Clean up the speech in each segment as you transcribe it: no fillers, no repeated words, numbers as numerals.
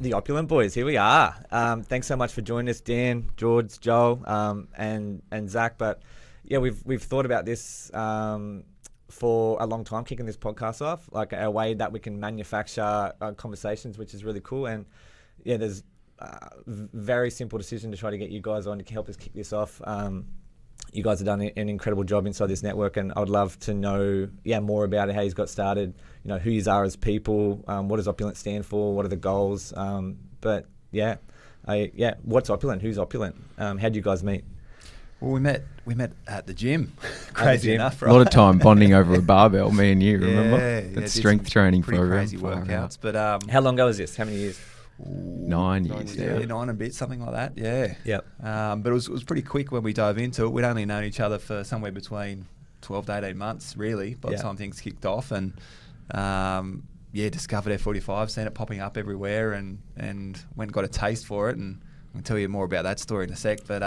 The Opulent Boys, here we are. Thanks so much for joining us, Dan, George, Joel, and Zach. But yeah, we've thought about this for a long time, kicking this podcast off, like a way that we can manufacture conversations, which is really cool. And yeah, there's a very simple decision to try to get you guys on to help us kick this off. You guys have done an incredible job inside this network, and I would love to know more about it, how he's got started, who you are as people, what does Opulent stand for, what are the goals, what's Opulent, who's Opulent, how did you guys meet? Well, we met at the gym. Crazy enough, right? A lot of time bonding over a barbell, me and you, remember? Yeah, strength training pretty program. Crazy workouts. But how long ago was this? How many years? 9 years. Yeah, 9 and a bit, something like that. Yeah. Yep. But it was pretty quick when we dove into it. We'd only known each other for somewhere between 12 to 18 months, really, by the time things kicked off. And discovered F45, seen it popping up everywhere, and went and got a taste for it. And I can tell you more about that story in a sec. But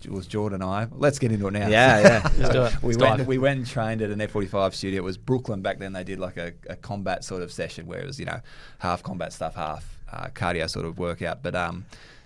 it was Jordon and I. Let's get into it now. Yeah. Let's do it. We went and trained at an F45 studio. It was Brooklyn back then. They did like a combat sort of session where it was, half combat stuff, half cardio sort of workout. But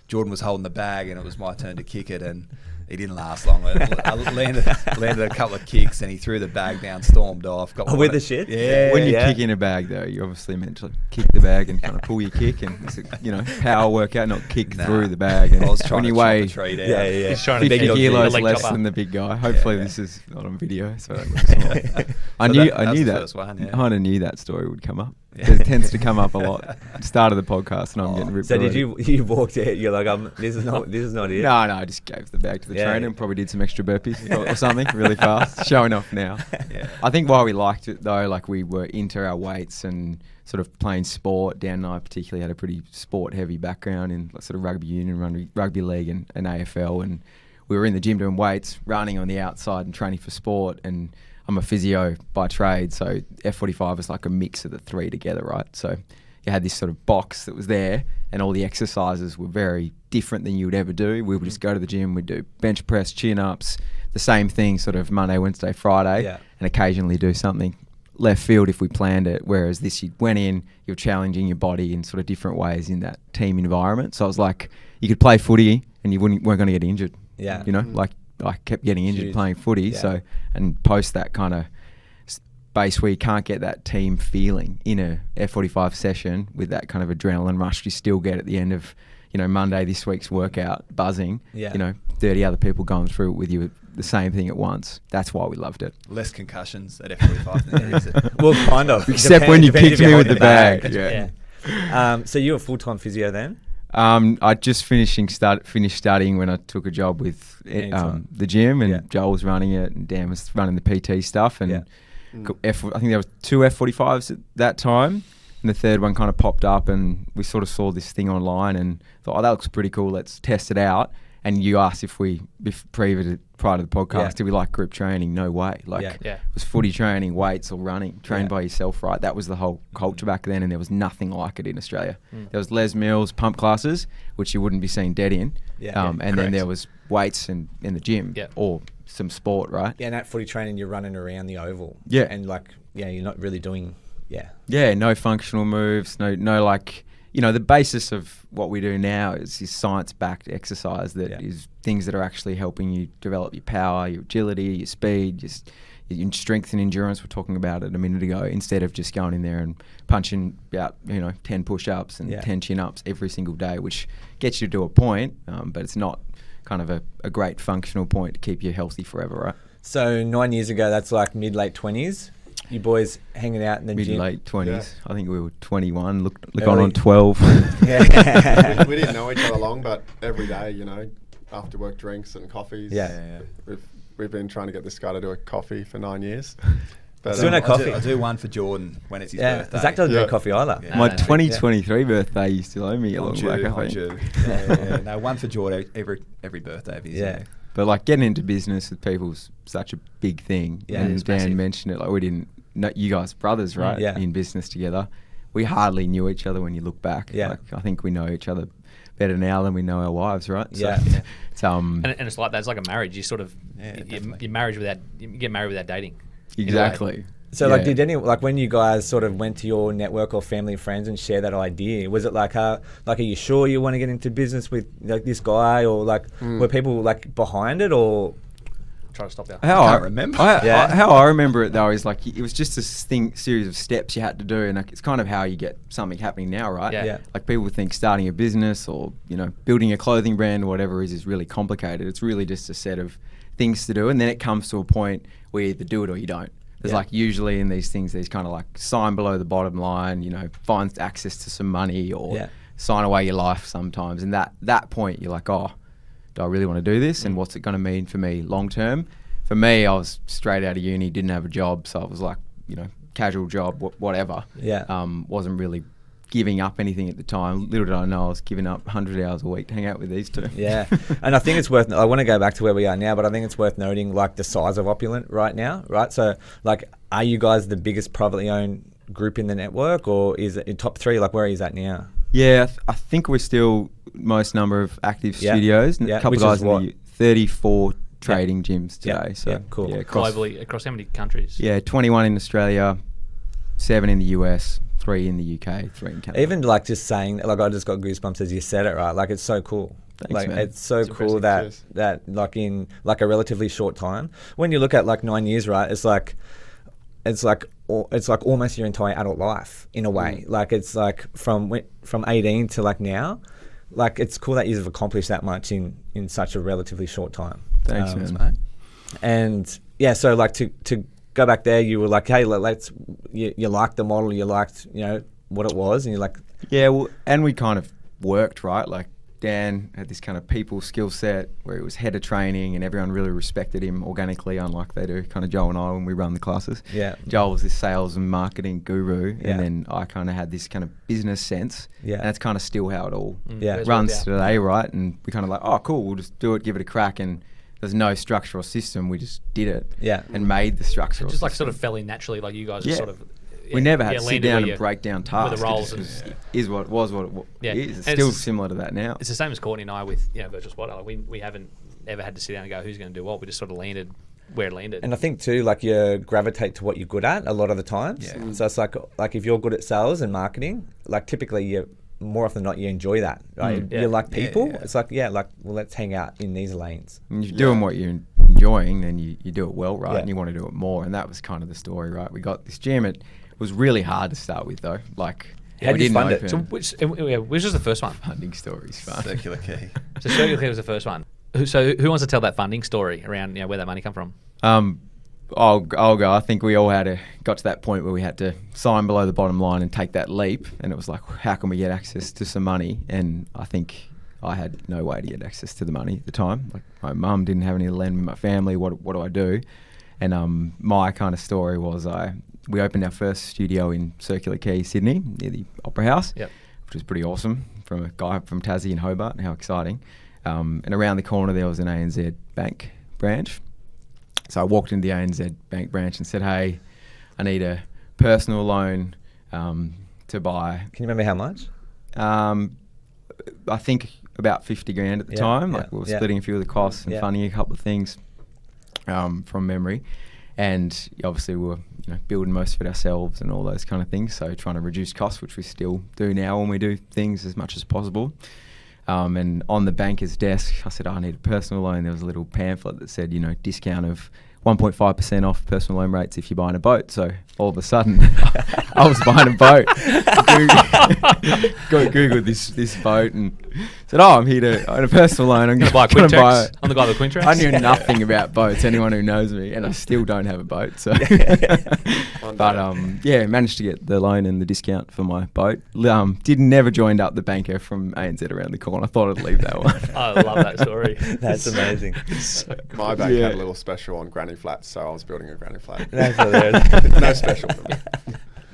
Jordon was holding the bag, and it was my turn to kick it, and he didn't last long. I landed a couple of kicks, and he threw the bag down, stormed off. With the shit? Yeah. When you kick in a bag, though, you're obviously meant to kick the bag and kind of pull your kick, and it's a, power workout, not kick through the bag. And I was trying to weigh chop the tree down. Yeah. He's trying to 50 kilos leg less chopper. than the big guy. Hopefully this is not on video, so that looks small. I knew the that. first one, I kind of knew that story would come up. It tends to come up a lot. At the start of the podcast, and I'm getting ripped. So already. did you walked out? You're like, this is not it. No, I just gave the bag to the trainer and probably did some extra burpees or something really fast. Showing off now. Yeah. I think why we liked it though, like we were into our weights and sort of playing sport. Dan and I particularly had a pretty sport-heavy background in sort of rugby union, rugby league and AFL, and we were in the gym doing weights, running on the outside and training for sport. And I'm a physio by trade, so F45 is like a mix of the three together, right? So you had this sort of box that was there, and all the exercises were very different than you would ever do. We would just go to the gym, we'd do bench press, chin-ups, the same thing sort of Monday, Wednesday, Friday, and occasionally do something left field if we planned it, whereas this you went in, you're challenging your body in sort of different ways in that team environment. So it was like you could play footy and you weren't going to get injured. Yeah. Like I kept getting injured playing footy. So, and post that kind of space where you can't get that team feeling in a F45 session with that kind of adrenaline rush you still get at the end of, Monday, this week's workout, buzzing, 30 other people going through it with you, the same thing at once. That's why we loved it. Less concussions at F45 than there is at Well, kind of. Except when you kicked me with the bag. So you were a full-time physio then? I just finished studying when I took a job with the gym, and Joel was running it, and Dan was running the PT stuff, and I think there were 2 F45s at that time, and the third one kind of popped up, and we sort of saw this thing online and thought, oh, that looks pretty cool, let's test it out. And you asked prior to the podcast, did we like group training? No way. It was footy training, weights or running, trained by yourself, right? That was the whole culture back then, and there was nothing like it in Australia. There was Les Mills pump classes, which you wouldn't be seen dead in. Then there was weights in the gym or some sport, right? Yeah, and at footy training, you're running around the oval. Yeah. And you're not really doing, Yeah, no functional moves, no the basis of what we do now is science-backed exercise that is things that are actually helping you develop your power, your agility, your speed, your strength and endurance. We're talking about it a minute ago, instead of just going in there and punching out, 10 push-ups and 10 chin-ups every single day, which gets you to a point, but it's not kind of a great functional point to keep you healthy forever, right? So 9 years ago, that's like mid-late 20s. You boys hanging out in the gym. Mid-late 20s. Yeah. I think we were 21, look on 12. we didn't know each other long, but every day, after work drinks and coffees. We've been trying to get this guy to do a coffee for 9 years. But doing a coffee. I'll do one for Jordan when it's his birthday. Zach doesn't do coffee either. My 2023 birthday, you still owe me a long back, I think. No, one for Jordan every birthday of his. Yeah. But getting into business with people's such a big thing. Yeah, and Dan mentioned it, we didn't know you guys brothers, right? Yeah. In business together. We hardly knew each other when you look back. Yeah. I think we know each other better now than we know our wives, right? Yeah. So, and it's like that. It's like a marriage. You sort of you get married without dating. Exactly. So like, did any like when you guys sort of went to your network or family and friends and share that idea? Was it like, are you sure you want to get into business with like this guy, or like were people like behind it, or try to stop that? I can't remember. How I remember it though is like it was just a series of steps you had to do, and like, it's kind of how you get something happening now, right? Yeah. Like people think starting a business or building a clothing brand or whatever is really complicated. It's really just a set of things to do, and then it comes to a point where you either do it or you don't. There's like usually in these things, there's kind of like sign below the bottom line, find access to some money or sign away your life sometimes. And that point, you're like, oh, do I really want to do this? And what's it going to mean for me long term? For me, I was straight out of uni, didn't have a job. So I was like, casual job, whatever. Yeah. Wasn't really giving up anything at the time. Little did I know I was giving up 100 hours a week to hang out with these two. Yeah. And I think it's worth, I want to go back to where we are now, but I think it's worth noting like the size of Opulent right now, right? So like, are you guys the biggest privately owned group in the network, or is it in top 3? Like, where is that now? Yeah, I think we're still most number of active studios. Yeah. A couple Which of guys is what? in the 34 trading gyms today. So cool. Yeah, Globally, across how many countries? Yeah, 21 in Australia, 7 in the US, 3 in the UK, 3 in Canada. Even like just saying, like I just got goosebumps as you said it, right? Like it's so cool. Thanks, like man. it's so It's cool impressive. that like in like a relatively short time, when you look at like 9 years, right? It's like almost your entire adult life in a way. Like it's like from 18 to like now. Like it's cool that you've accomplished that much in such a relatively short time. Thanks, Thanks, man. mate. And yeah, so like to go back there, you were like, hey, you liked the model, you liked what it was, and you're like, Yeah, well, and we kind of worked, right? Like Dan had this kind of people skill set where he was head of training and everyone really respected him organically, unlike they do kind of Joe and I when we run the classes. Yeah. Joel was this sales and marketing guru, Yeah. and then I kind of had this kind of business sense. Yeah. And that's kind of still how it all Yeah. runs today, right? And we kind of like, oh, cool, we'll just do it, give it a crack. And there's no structure or system. We just did it. Yeah. And made the structure. Just like sort of fell in naturally, like you guys are Yeah. sort of. We never had to sit landed down where and break down the tasks. roles It and- just is what it was, what it Yeah. is. It's And still it's- similar to that now. It's the same as Courtney and I with Virtual Spot. Like we haven't ever had to sit down and go, who's going to do what? We just sort of landed where it landed. and I think too, like you gravitate to what you're good at a lot of the times. Yeah. So it's like if you're good at sales and marketing, like typically you more often than not you enjoy that, right? Yeah. You like Yeah, people. yeah. It's like well, let's hang out in these lanes. When you're doing what you're enjoying, then you do it well, right? Yeah. And you want to do it more. And that was kind of the story, right? We got this gym. It was really hard to start with, though. Like, How we did you didn't fund it? open- So which was the first one? Funding stories fun. Circular key. So Circular Key was the first one. So who wants to tell that funding story around where that money come from? I'll go. I think we all got to that point where we had to sign below the bottom line and take that leap. And it was like, how can we get access to some money? And I think I had no way to get access to the money at the time. Like my mum didn't have any to lend me, my family. What do I do? And my kind of story was we opened our first studio in Circular Quay, Sydney, near the Opera House, Yep. which was pretty awesome, from a guy from Tassie and Hobart. How exciting. And around the corner there was an ANZ bank branch. So I walked into the ANZ bank branch and said, hey, I need a personal loan to buy. Can you remember how much? I think about 50 grand at the Yeah, time. yeah, Like we were yeah. splitting a few of the costs and Yeah. funding a couple of things from memory. And obviously we were building most of it ourselves and all those kind of things. So trying to reduce costs, which we still do now when we do things as much as possible. And on the banker's desk, I said, I need a personal loan. There was a little pamphlet that said, discount of 1.5% off personal loan rates if you're buying a boat. So all of a sudden, I was buying a boat. Googled this boat and said, I'm here to own a personal loan. I'm going to Buy a buy Quintex. I'm the guy with a Quintex. I knew nothing about boats, anyone who knows me, and I still don't have a boat. So, but managed to get the loan and the discount for my boat. Never joined up the banker from ANZ around the corner. I thought I'd leave that one. I love that story. That's amazing. My bank Yeah. had a little special on granny flats, so I was building a granny flat. That's hilarious. No special for me.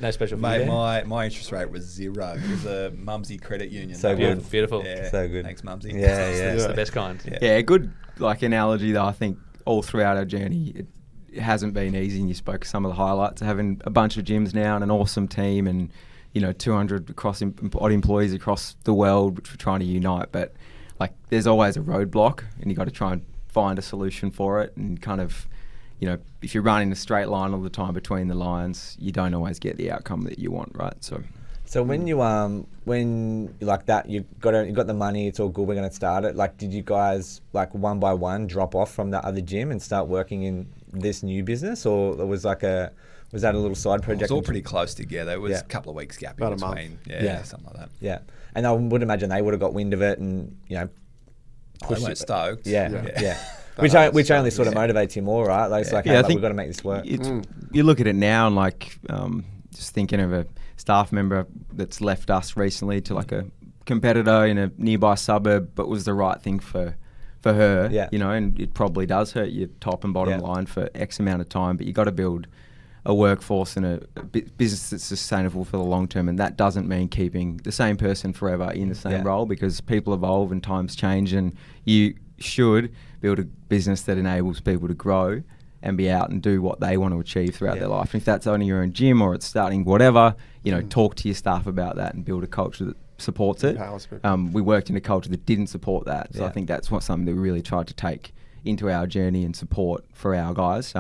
No special for Mate, you there? my interest rate was 0. It was a Mumsy credit union. So That one. good. Beautiful. Yeah. So good. Thanks, Mumsy. Yeah, yeah. It's the best kind. Yeah. Yeah, good analogy though. I think all throughout our journey, it hasn't been easy. And you spoke of some of the highlights of having a bunch of gyms now and an awesome team, and 200 odd employees across the world, which we're trying to unite. But there's always a roadblock, and you got to try and find a solution for it, and kind of you know, if you're running a straight line all the time between the lines, you don't always get the outcome that you want, right? So when you like that, you got the money, it's all good, we're going to start it. Like, did you guys like one by one drop off from that other gym and start working in this new business, or was that a little side project? It was all pretty close together. It was a couple of weeks gap in About a month. between. Yeah, something like that. Yeah, and I would imagine they would have got wind of it, and you know, They weren't stoked. Yeah. Which only sort of motivates you more, right? Like, it's like, hey, we've got to make this work. You look at it now and like, just thinking of a staff member that's left us recently to like a competitor in a nearby suburb, but was the right thing for her, you know, and it probably does hurt your top and bottom line for X amount of time, but you got to build a workforce and a business that's sustainable for the long term, and that doesn't mean keeping the same person forever in the same role, because people evolve and times change, and you should build a business that enables people to grow and be out and do what they want to achieve throughout their life. And if that's owning your own gym or it's starting whatever, you know, talk to your staff about that and build a culture that supports it. We worked in a culture that didn't support that, so I think that's something that we really tried to take into our journey and support for our guys.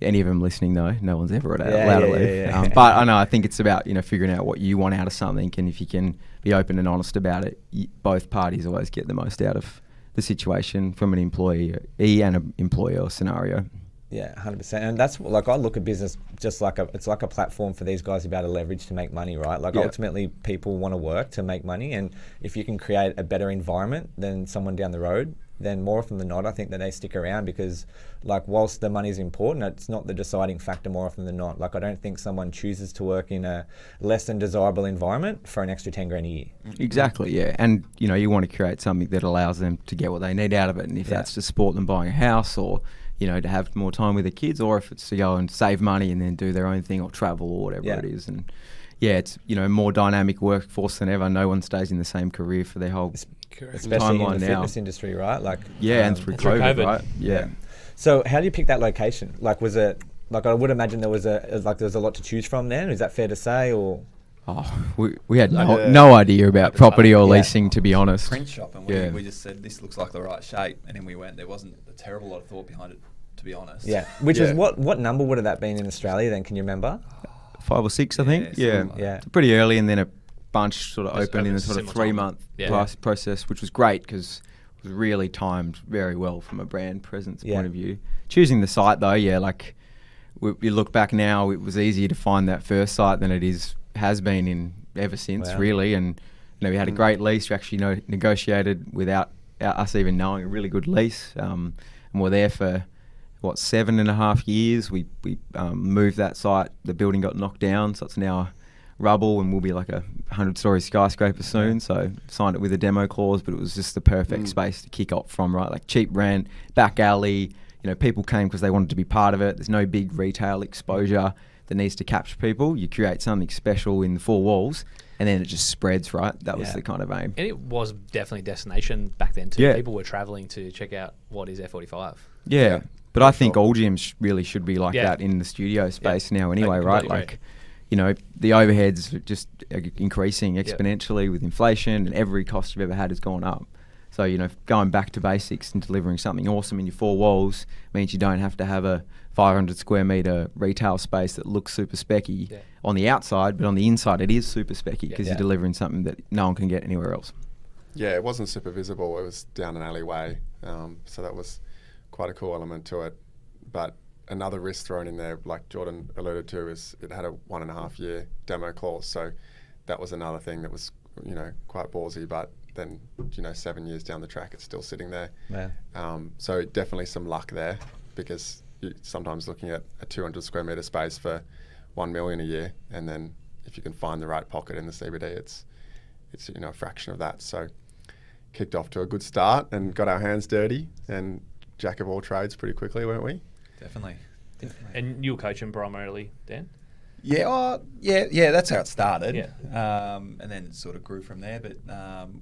Any of them listening though, no one's ever allowed to leave. But I know, I think it's about, you know, figuring out what you want out of something, and if you can be open and honest about it, both parties always get the most out of the situation from an employee and an employer scenario. Yeah, 100%. And that's like, I look at business just like it's like a platform for these guys to be able to leverage to make money, right? Like ultimately people want to work to make money, and if you can create a better environment than someone down the road, then more often than not, I think that they stick around, because like, whilst the money is important, it's not the deciding factor more often than not. Like, I don't think someone chooses to work in a less than desirable environment for an extra 10 grand a year. Exactly, yeah. And, you know, you want to create something that allows them to get what they need out of it. And if that's to support them buying a house, or, you know, to have more time with their kids, or if it's to go and save money and then do their own thing or travel or whatever it is. And yeah, it's, you know, more dynamic workforce than ever. No one stays in the same career for their whole especially in the fitness industry, right? Like, and through COVID, right? Yeah. So how do you pick that location? Like, was it like, I would imagine there was a lot to choose from then? Is that fair to say, or? Oh, we had no idea about property or leasing, to be honest. Print shop, and we just said this looks like the right shape, and then we went. There wasn't a terrible lot of thought behind it, to be honest. Yeah, which was what number would have that been in Australia then? Can you remember? 5 or 6, I think. Yeah. It's pretty early, and then a bunch sort of opened in a sort of 3-month process, which was great because it was really timed very well from a brand presence point of view. Choosing the site though, like we look back now, it was easier to find that first site than it has been in ever since, really. And you know, we had a great lease. We actually negotiated without us even knowing, a really good lease, and we're there for 7.5 years. We moved that site. The building got knocked down, so it's now rubble, and will be like a 100-story skyscraper soon. So signed it with a demo clause, but it was just the perfect space to kick off from, right? Like cheap rent, back alley. You know, people came because they wanted to be part of it. There's no big retail exposure that needs to capture people. You create something special in the 4 walls, and then it just spreads, right? That was the kind of aim. And it was definitely a destination back then too. People were travelling to check out what is F45. Yeah. But I think all gyms really should be like that in the studio space now anyway, right? Like, you know, the overheads are just increasing exponentially with inflation, and every cost you've ever had has gone up. So, you know, going back to basics and delivering something awesome in your 4 walls means you don't have to have a 500 square metre retail space that looks super specky on the outside, but on the inside it is super specky because you're delivering something that no one can get anywhere else. Yeah, it wasn't super visible. It was down an alleyway. So that was quite a cool element to it. But another risk thrown in there, like Jordon alluded to, is it had a 1.5 year demo clause. So that was another thing that was, you know, quite ballsy, but then, you know, 7 years down the track, it's still sitting there. So definitely some luck there, because you're sometimes looking at a 200 square metre space for 1 million a year, and then if you can find the right pocket in the CBD, it's you know, a fraction of that. So kicked off to a good start and got our hands dirty and jack of all trades pretty quickly, weren't we? Definitely. And you were coaching primarily, Dan? Yeah, that's how it started. Yeah. And then it sort of grew from there. But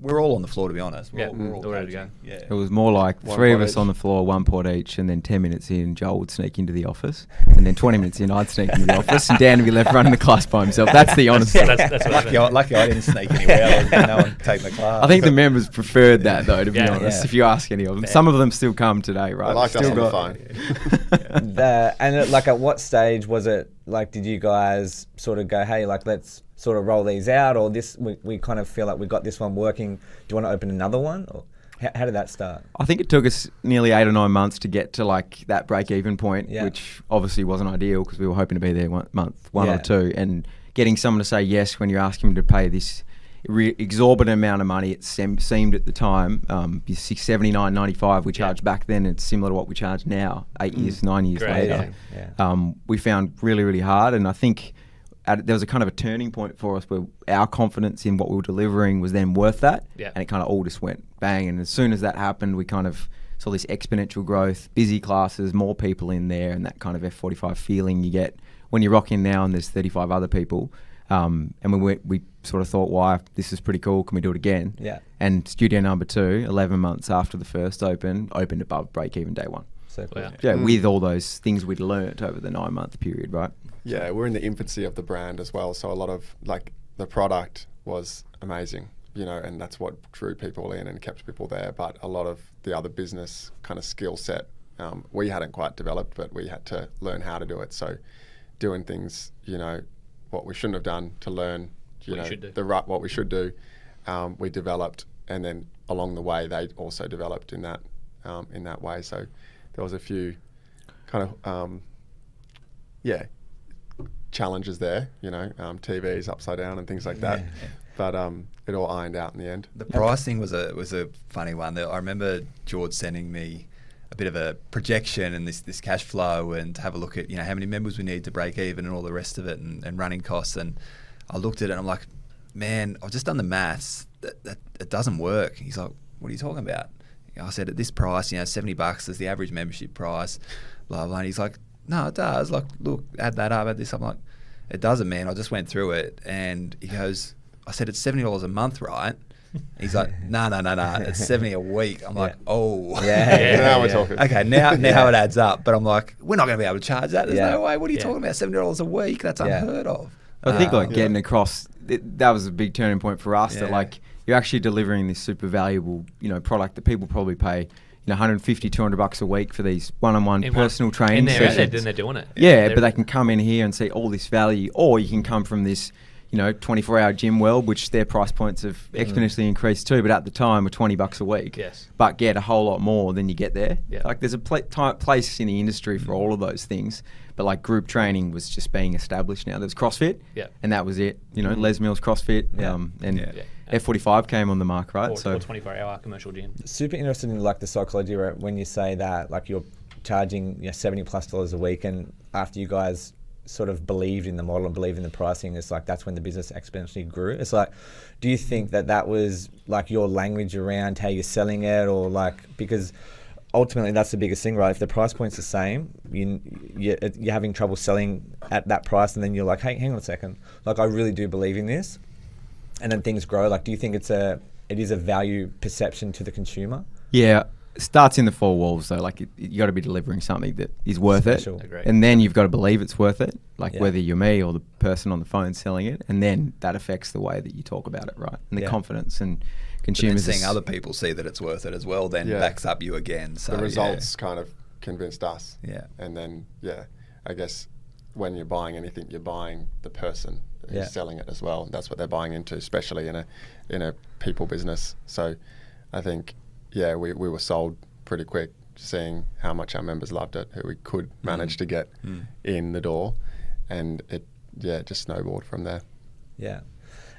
we're all on the floor, to be honest. We're all all ready to coaching. go. Yeah. It was more like One three of pot us each. on the floor, 1 pot each, and then 10 minutes in, Joel would sneak into the office, and then 20 minutes in, I'd sneak into the office, and Dan would be left running the class by himself. That's the honest Yeah, story. that's what I meant. Lucky I didn't sneak anywhere. No one take my class. I think the members preferred that, though, to be Yeah. honest, Yeah. if you ask any of them. Some of them still come today, right? I like us Still on the got- phone. Like, at what stage was it? Like, did you guys sort of go, hey, like, let's sort of roll these out, or this? We kind of feel like we got this one working. Do you want to open another one? Or how did that start? I think it took us nearly 8 or 9 months to get to like that break-even point, Yeah. which obviously wasn't ideal because we were hoping to be there one Yeah. or two. And getting someone to say yes when you're asking them to pay this exorbitant amount of money, it seemed at the time, $679.95 we charged back then. It's similar to what we charge now, 8 years, 9 years Great, later. yeah. We found really, really hard, and I think there was a kind of a turning point for us where our confidence in what we were delivering was then worth that, Yeah. and it kind of all just went bang. And as soon as that happened, we kind of saw this exponential growth, busy classes, more people in there, and that kind of F45 feeling you get when you rock in now and there's 35 other people. And we sort of thought, why, this is pretty cool, can we do it again? Yeah. And studio number 2, 11 months after the first opened above break-even day one. So cool. Wow. Yeah, with all those things we'd learnt over the 9-month period, right? Yeah, we're in the infancy of the brand as well. So a lot of like the product was amazing, and that's what drew people in and kept people there. But a lot of the other business kind of skill set, we hadn't quite developed, but we had to learn how to do it. So doing things, what we shouldn't have done to learn, What you should do. what we should do, we developed, and then along the way they also developed in that way. So there was a few kind of challenges there, TVs upside down and things like that. But it all ironed out in the end. The pricing was a funny one. I remember George sending me a bit of a projection and this cash flow, and to have a look at how many members we need to break even and all the rest of it, and running costs. And I looked at it and I'm like, man, I've just done the maths. That it doesn't work. He's like, what are you talking about? I said, at this price, $70 is the average membership price, blah blah. And he's like, no, it does. Like, look, add that up, add this. I'm like, it doesn't, man. I just went through it. And he goes, I said, it's $70 a month, right? He's like, no, it's 70 a week. I'm like, oh. Yeah. Now we're talking. Okay, now it adds up. But I'm like, we're not going to be able to charge that. There's Yeah. no way. What are you Yeah. talking about? $70 a week? That's Yeah. unheard of. I think like Yeah. getting across, that was a big turning point for us, that Yeah. like you're actually delivering this super valuable, product that people probably pay, $150, $200 a week for these one-on-one In personal one- training and they're out there, sessions. then they're doing it. Yeah, They're- but they can come in here and see all this value, or you can come from this, 24-hour gym world, which their price points have exponentially increased too. But at the time, were $20 a week. Yes. But get a whole lot more than you get there. Yeah. Like there's a place in the industry for all of those things, but like group training was just being established now. There's CrossFit, Yeah. and that was it. Les Mills CrossFit, Yeah. and Yeah. Yeah. F45 came on the mark, right? Or 24-hour commercial gym. Super interested in like the psychology when you say that, like you're charging $70+ a week, and after you guys sort of believed in the model and believed in the pricing, it's like that's when the business exponentially grew. It's like, do you think that was like your language around how you're selling it, or like, because ultimately that's the biggest thing, right? If the price point's the same, you're having trouble selling at that price, and then you're like, hey, hang on a second, like I really do believe in this, and then things grow. Like, do you think it is a value perception to the consumer? Yeah, it starts in the four walls though. Like you got to be delivering something that is worth Special. it, Agree. and then you've got to believe it's worth it. Like Yeah. whether you're me or the person on the phone selling it, and then that affects the way that you talk about it, right? And the Yeah. confidence and But then consumers. seeing other people see that it's worth it as well then Yeah. backs up you again. So The results kind of convinced us. Yeah. And then, I guess when you're buying anything, you're buying the person who's Yeah. selling it as well. And that's what they're buying into, especially in a people business. So I think, we were sold pretty quick, seeing how much our members loved it, who we could manage to get in the door. And it just snowballed from there. Yeah.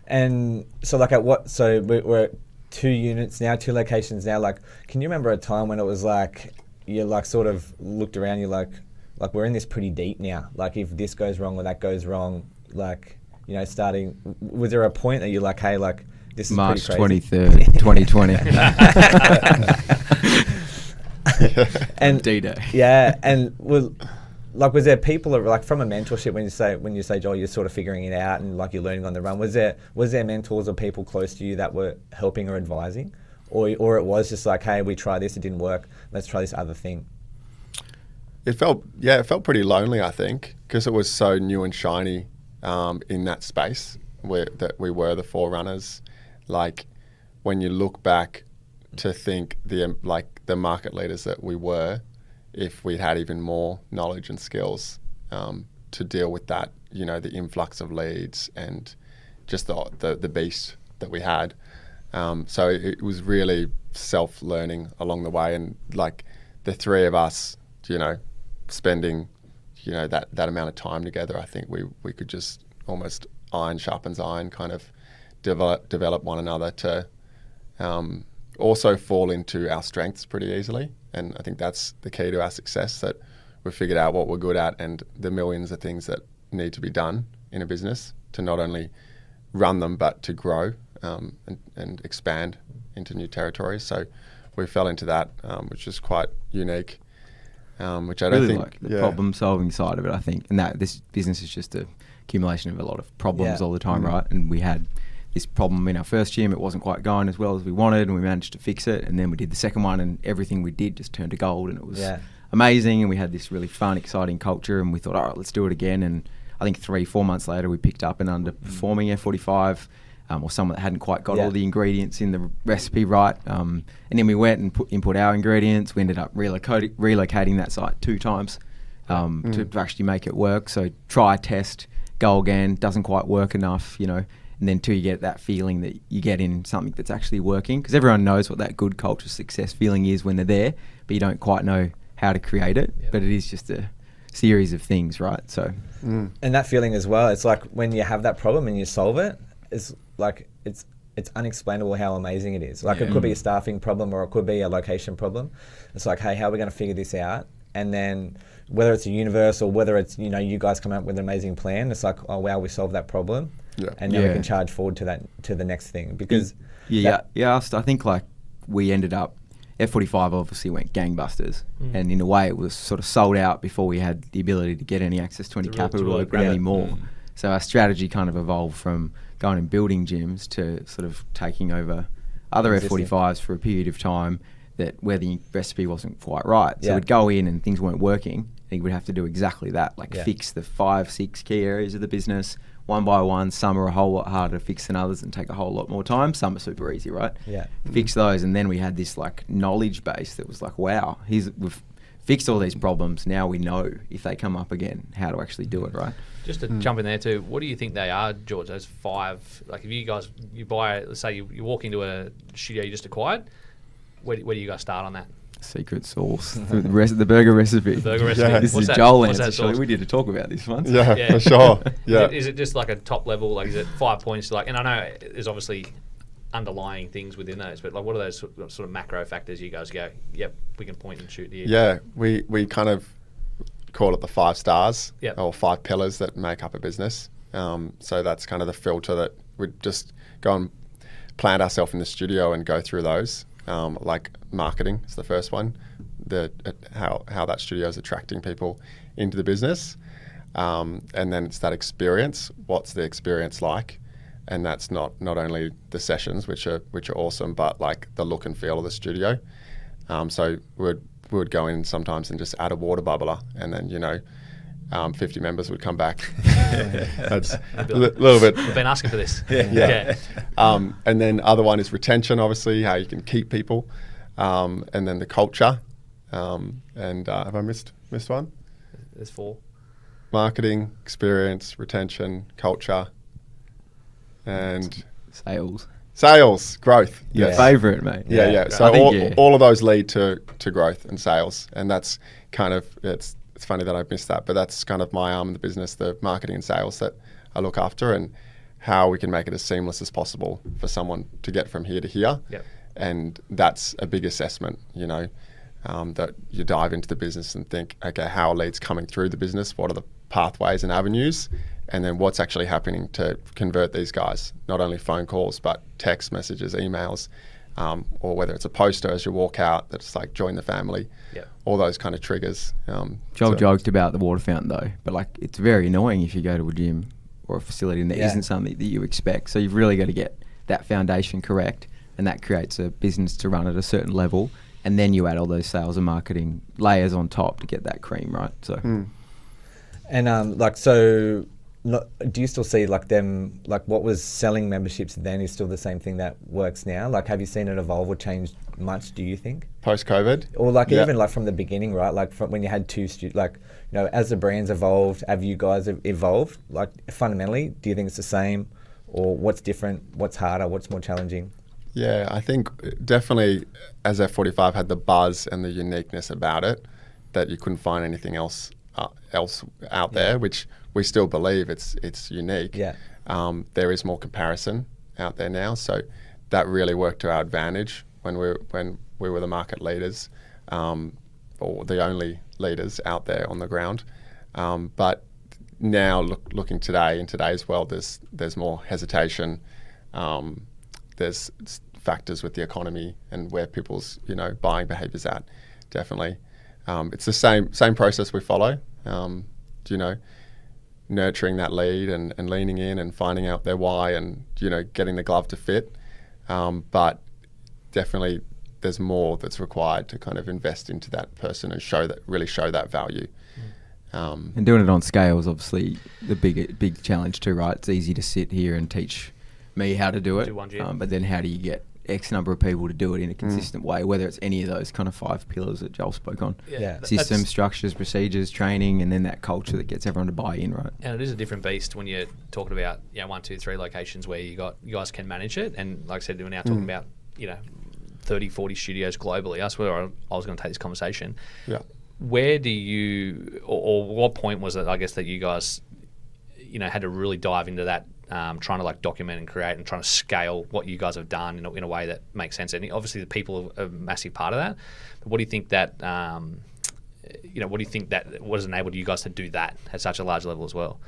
And so like we're at 2 units now, 2 locations now. Like, can you remember a time when it was like, you like sort of looked around, you're like we're in this pretty deep now. Like if this goes wrong or that goes wrong, like, starting, was there a point that you're like, hey, like this is March pretty crazy? 23rd, 2020. And D-Day. yeah, and like, was there people like from a mentorship when you say Joel, you're sort of figuring it out and like you're learning on the run? Was there mentors or people close to you that were helping or advising, or it was just like, hey, we tried this, it didn't work, let's try this other thing? It felt pretty lonely, I think, because it was so new and shiny in that space that we were the forerunners. Like, when you look back to think the market leaders that we were, if we'd had even more knowledge and skills to deal with that, the influx of leads and just the beast that we had. So it was really self-learning along the way, and like the three of us, spending, that amount of time together, I think we could just almost iron sharpens iron, kind of develop one another to also fall into our strengths pretty easily. And I think that's the key to our success, that we've figured out what we're good at and the millions of things that need to be done in a business to not only run them, but to grow and expand into new territories. So we fell into that, which is quite unique, which I don't think... like the problem-solving side of it, I think. And that this business is just a accumulation of a lot of problems all the time, right? And we had this problem in our first gym. It wasn't quite going as well as we wanted, and we managed to fix it. And then we did the second one, and everything we did just turned to gold, and it was amazing. And we had this really fun, exciting culture, and we thought, all right, let's do it again. And I think 3-4 months later, we picked up an underperforming F45, or someone that hadn't quite got all the ingredients in the recipe right. And then we went and input our ingredients. We ended up relocating that site 2 times to actually make it work. So try, test, go again, doesn't quite work enough, and then till you get that feeling that you get in something that's actually working, because everyone knows what that good culture success feeling is when they're there, but you don't quite know how to create it. But it is just a series of things, right? So, and that feeling as well, it's like when you have that problem and you solve it, it's like it's unexplainable how amazing it is. Like it could be a staffing problem, or it could be a location problem. It's like, hey, how are we going to figure this out? And then whether it's a universe or whether it's you guys come up with an amazing plan, it's like, oh wow, we solved that problem. And now we can charge forward to the next thing, because I think like we ended up, F45 obviously went gangbusters, and in a way it was sort of sold out before we had the ability to get any access to any capital to open any more. So our strategy kind of evolved from going and building gyms to sort of taking over other F45s for a period of time where the recipe wasn't quite right. So we'd go in and things weren't working, and we'd have to do exactly that, like fix the 5-6 key areas of the business one by one. Some are a whole lot harder to fix than others and take a whole lot more time. Some are super easy, right? Fix those, and then we had this like knowledge base that was like, wow, we've fixed all these problems. Now we know if they come up again how to actually do it, right? Just to jump in there too, what do you think they are, George? Those 5, like if you buy, let's say you walk into a studio you just acquired, where do you guys start on that? Secret sauce, the burger recipe. The burger recipe. This is Joel answer. We need to talk about this once. Yeah, for sure. Is it just like a top level? Like, is it 5 points? Like, and I know there's obviously underlying things within those, but like, what are those sort of macro factors you guys go, yep, we can point and shoot here? Yeah, we kind of call it the 5 stars or 5 pillars that make up a business. So that's kind of the filter that we just go and plant ourselves in the studio and go through those. Like marketing is the first one, how that studio is attracting people into the business, and then it's that experience. What's the experience like? And that's not only the sessions, which are awesome, but like the look and feel of the studio. So we would go in sometimes and just add a water bubbler, and then 50 members would come back. That's a little bit. We've been asking for this. And then other one is retention, obviously, how you can keep people, and then the culture. And have I missed one? There's 4. Marketing, experience, retention, culture, and sales, growth. Your favourite, mate. Yeah. So all of those lead to growth and sales, and that's kind of it's funny that I missed that, but that's kind of my arm in the business, the marketing and sales that I look after, and how we can make it as seamless as possible for someone to get from here to here. And that's a big assessment, that you dive into the business and think, okay, how are leads coming through the business? What are the pathways and avenues? And then what's actually happening to convert these guys? Not only phone calls, but text messages, emails, or whether it's a poster as you walk out that's like join the family. Yep. All those kind of triggers. Joel joked about the water fountain though, but like it's very annoying if you go to a gym or a facility and there isn't something that you expect. So you've really got to get that foundation correct, and that creates a business to run at a certain level, and then you add all those sales and marketing layers on top to get that cream, right? So, And like so. Do you still see like them, like what was selling memberships then is still the same thing that works now? Like have you seen it evolve or change much, do you think? Post-COVID? Or like even like from the beginning, right? Like from when you had two like, you know, as the brands evolved, have you guys evolved? Like fundamentally, do you think it's the same, or what's different? What's harder? What's more challenging? Yeah, I think definitely as F45 had the buzz and the uniqueness about it that you couldn't find anything else out there, which we still believe it's unique. Yeah. There is more comparison out there now, so that really worked to our advantage when we were the market leaders, or the only leaders out there on the ground. But now looking in today's world, there's more hesitation. There's factors with the economy and where people's buying behaviours at. Definitely, it's the same process we follow. Nurturing that lead and leaning in and finding out their why and getting the glove to fit. But definitely, there's more that's required to kind of invest into that person and really show that value. And doing it on scale is obviously the big challenge too, right? It's easy to sit here and teach me how to do it, but then how do you get X number of people to do it in a consistent way, whether it's any of those kind of 5 pillars that Joel spoke on. Systems, structures, procedures, training, and then that culture that gets everyone to buy in, right? And it is a different beast when you're talking about 1, 2, 3 locations where you guys can manage it. And like I said, we're now talking about 30, 40 studios globally. That's where I was going to take this conversation. Yeah. Where do you, or what point was it, I guess, that you guys, had to really dive into that, trying to like document and create and trying to scale what you guys have done in a way that makes sense? And obviously the people are a massive part of that. But what do you think that, what has enabled you guys to do that at such a large level as well?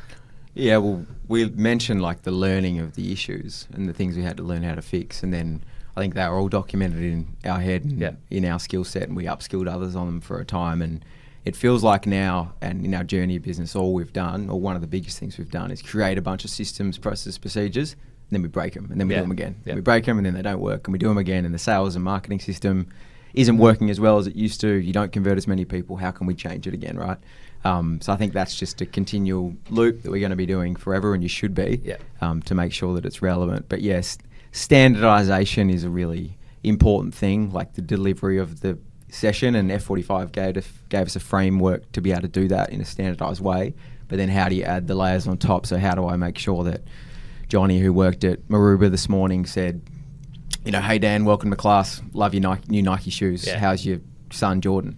Yeah, well, we mentioned like the learning of the issues and the things we had to learn how to fix, and then I think they were all documented in our head and in our skill set, and we upskilled others on them for a time. And it feels like now, and in our journey of business, all we've done, or one of the biggest things we've done, is create a bunch of systems, processes, procedures, and then we break them, and then we do them again. We break them, and then they don't work, and we do them again, and the sales and marketing system isn't working as well as it used to. You don't convert as many people. How can we change it again, right? So I think that's just a continual loop that we're going to be doing forever, and you should be, to make sure that it's relevant. But yes, standardization is a really important thing, like the delivery of the session, and F45 gave us a framework to be able to do that in a standardized way. But then how do you add the layers on top? So how do I make sure that Johnny, who worked at Maruba this morning, said, hey Dan, welcome to class, love your new Nike shoes, how's your son Jordon?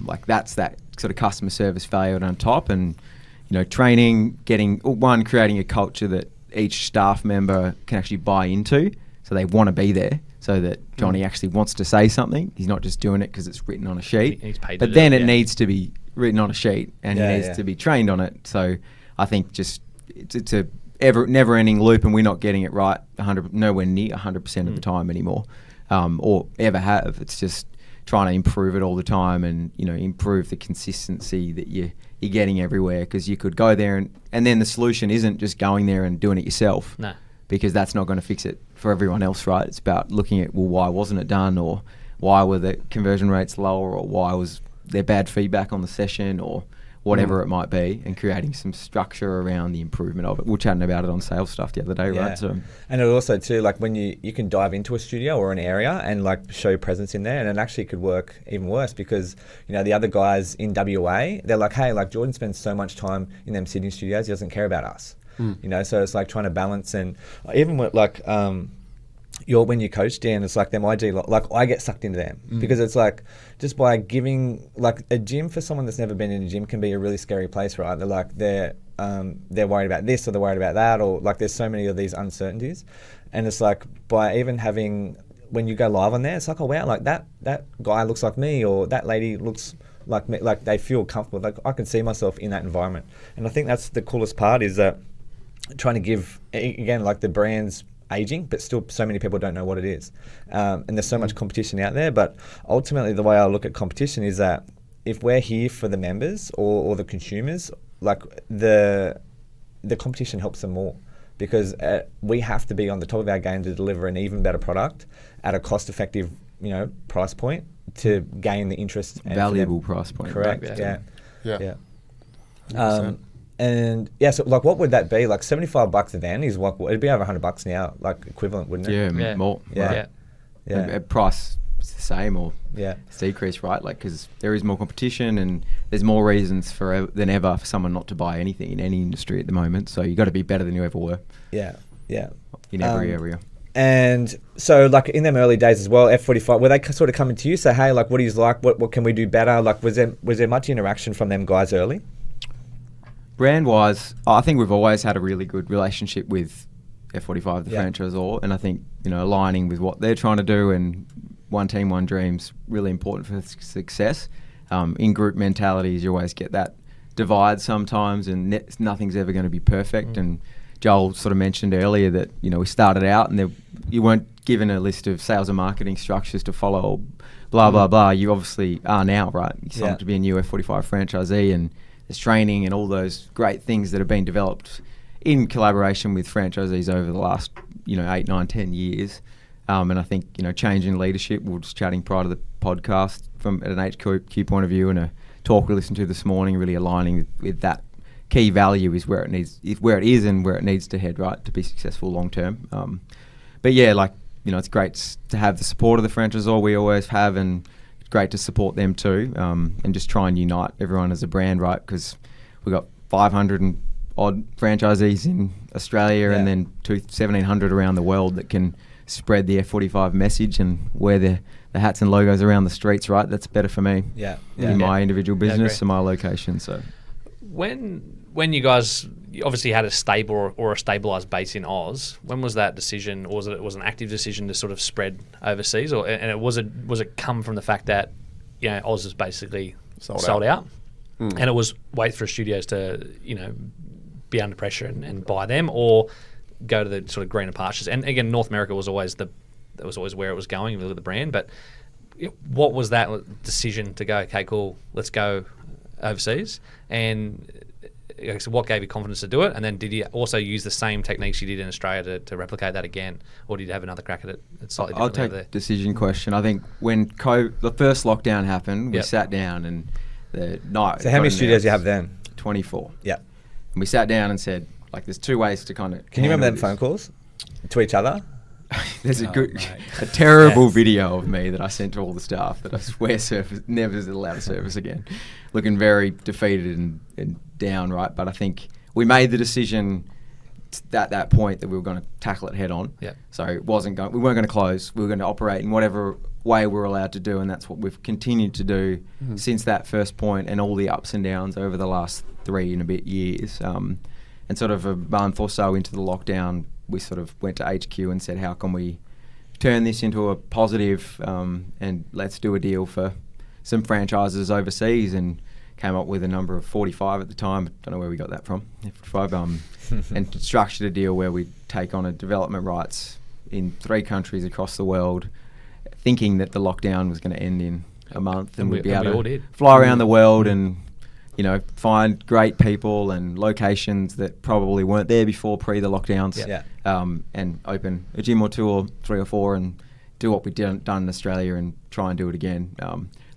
Like that's that sort of customer service value on top, and training, creating a culture that each staff member can actually buy into, so they want to be there, so that Johnny actually wants to say something. He's not just doing it because it's written on a sheet. He's paid but then it needs to be written on a sheet, and he needs to be trained on it. So I think just it's a never-ending loop, and we're not getting it right nowhere near 100% of the time anymore, or ever have. It's just trying to improve it all the time, and improve the consistency that you're getting everywhere. Because you could go there and then the solution isn't just going there and doing it yourself. No. Because that's not going to fix it for everyone else, right? It's about looking at, well, why wasn't it done, or why were the conversion rates lower, or why was there bad feedback on the session, or whatever it might be, and creating some structure around the improvement of it. We were chatting about it on sales stuff the other day, right? So, and it also too, like when you can dive into a studio or an area and like show your presence in there, and it actually could work even worse, because the other guys in WA, they're like, hey, like Jordon spends so much time in them sitting studios, he doesn't care about us. So it's like trying to balance. And even with like when you coach, Dan, it's like them IG, like I get sucked into them, because it's like just by giving, like a gym for someone that's never been in a gym can be a really scary place, right? They're like they're worried about this, or they're worried about that, or like there's so many of these uncertainties. And it's like by even having, when you go live on there, it's like, oh wow, like that guy looks like me, or that lady looks like me, like they feel comfortable, like I can see myself in that environment. And I think that's the coolest part, is that trying to give, again, like the brands aging, but still so many people don't know what it is. And there's so much competition out there. But ultimately, the way I look at competition is that if we're here for the members or the consumers, like the competition helps them more, because we have to be on the top of our game to deliver an even better product at a cost-effective, price point to gain the interest. And Valuable price point. Correct. Yeah. Yeah. 100%. And so like, what would that be? Like $75 then is what it'd be over $100 now, like equivalent, wouldn't it? Yeah, more. Yeah. Right. Yeah. At price it's the same or Yeah. it's decreased, right? Like, because there is more competition and there's more reasons than ever for someone not to buy anything in any industry at the moment. So you got to be better than you ever were Yeah. in every area. And so, like, in them early days as well, F45, were they sort of coming to you, say, hey, like, what do you like? What can we do better? Like, was there much interaction from them guys early? Brand wise, I think we've always had a really good relationship with F45, the Yeah. franchisor, and I think aligning with what they're trying to do and one team, one dream's really important for success. In group mentalities, you always get that divide sometimes, and nothing's ever going to be perfect. And Joel sort of mentioned earlier that we started out and you weren't given a list of sales and marketing structures to follow, blah blah blah. You obviously are now, right? You signed up to be a new F45 franchisee, and there's training and all those great things that have been developed in collaboration with franchisees over the last 8, 9, 10 years. And I think changing leadership. We were just chatting prior to the podcast from an HQ point of view, and a talk we listened to this morning, really aligning with that key value is where it is and where it needs to head, right, to be successful long term. But yeah, it's great to have the support of the franchisor we always have, and it's great to support them too, and just try and unite everyone as a brand, right? Because we've got 500 and odd franchisees in Australia, and then 1,700 around the world that can spread the F45 message and wear the hats and logos around the streets, right? That's better for me in my individual business and my location. So when you guys obviously had a stable or a stabilised base in Oz, when was that decision, or was it an active decision to sort of spread overseas, was it come from the fact that Oz is basically sold out, and it was wait for studios to be under pressure and buy them, or go to the sort of greener pastures? And again, North America was always where it was going, if you look at the brand. But what was that decision to go, okay, cool, let's go overseas? And so what gave you confidence to do it? And then did you also use the same techniques you did in Australia to replicate that again? Or did you have another crack at it slightly I'll differently take over there? decision question. I think when the first lockdown happened, we sat down and the night. So how many studios do you have then? 24. Yeah. And we sat down and said, there's two ways to kind of. Can you remember them phone calls to each other? There's a terrible video of me that I sent to all the staff that I swear never is allowed to surface again, looking very defeated and down, right? But I think we made the decision at that point that we were going to tackle it head on. Yeah. So we weren't going to close. We were going to operate in whatever way we were allowed to do, and that's what we've continued to do since that first point, and all the ups and downs over the last 3 and a bit years. And sort of a month or so into the lockdown, we sort of went to HQ and said, how can we turn this into a positive, and let's do a deal for some franchises overseas, and came up with a number of 45 at the time. Don't know where we got that from. 45, and structured a deal where we take on a development rights in 3 countries across the world, thinking that the lockdown was going to end in a month, and we'd be able to fly around the world and find great people and locations that probably weren't there before pre the lockdowns, and open a gym or 2 or 3 or 4 and do what we'd done in Australia and try and do it again.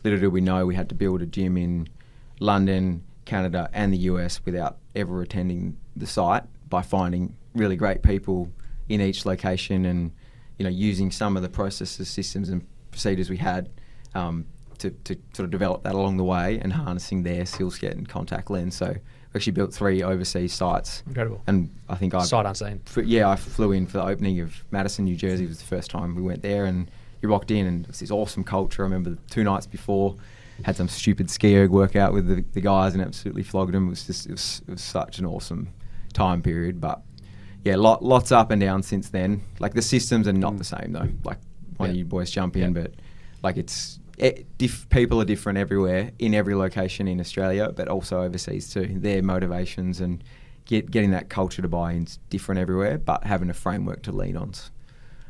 Little did we know we had to build a gym in London, Canada and the US without ever attending the site, by finding really great people in each location and using some of the processes, systems and procedures we had to sort of develop that along the way, and harnessing their skill set and contact lens. So we actually built 3 overseas sites. Incredible. And I think sight unseen. I flew in for the opening of Madison, New Jersey. It was the first time we went there, and you rocked in, and it was this awesome culture. I remember 2 nights before, had some stupid ski erg workout with the guys and absolutely flogged them. It was such an awesome time period. But yeah, lots up and down since then. Like, the systems are not the same though. Like, one of you boys jump in, but like people are different everywhere, in every location in Australia, but also overseas too. Their motivations and getting that culture to buy in's different everywhere, but having a framework to lean on's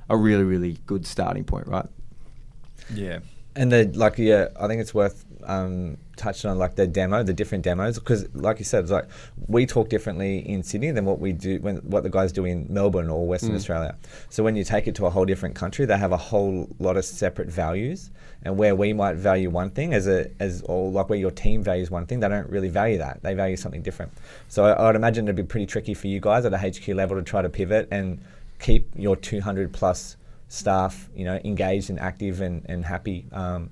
a really, really good starting point, right? Yeah. And I think it's worth touching on like the different demos, because like you said, it's like we talk differently in Sydney than what the guys do in Melbourne or Western Australia. So when you take it to a whole different country, they have a whole lot of separate values, and where we might value one thing or like where your team values one thing, they don't really value that. They value something different. So I'd imagine it'd be pretty tricky for you guys at a HQ level to try to pivot and keep your 200 plus staff, engaged and active and happy, and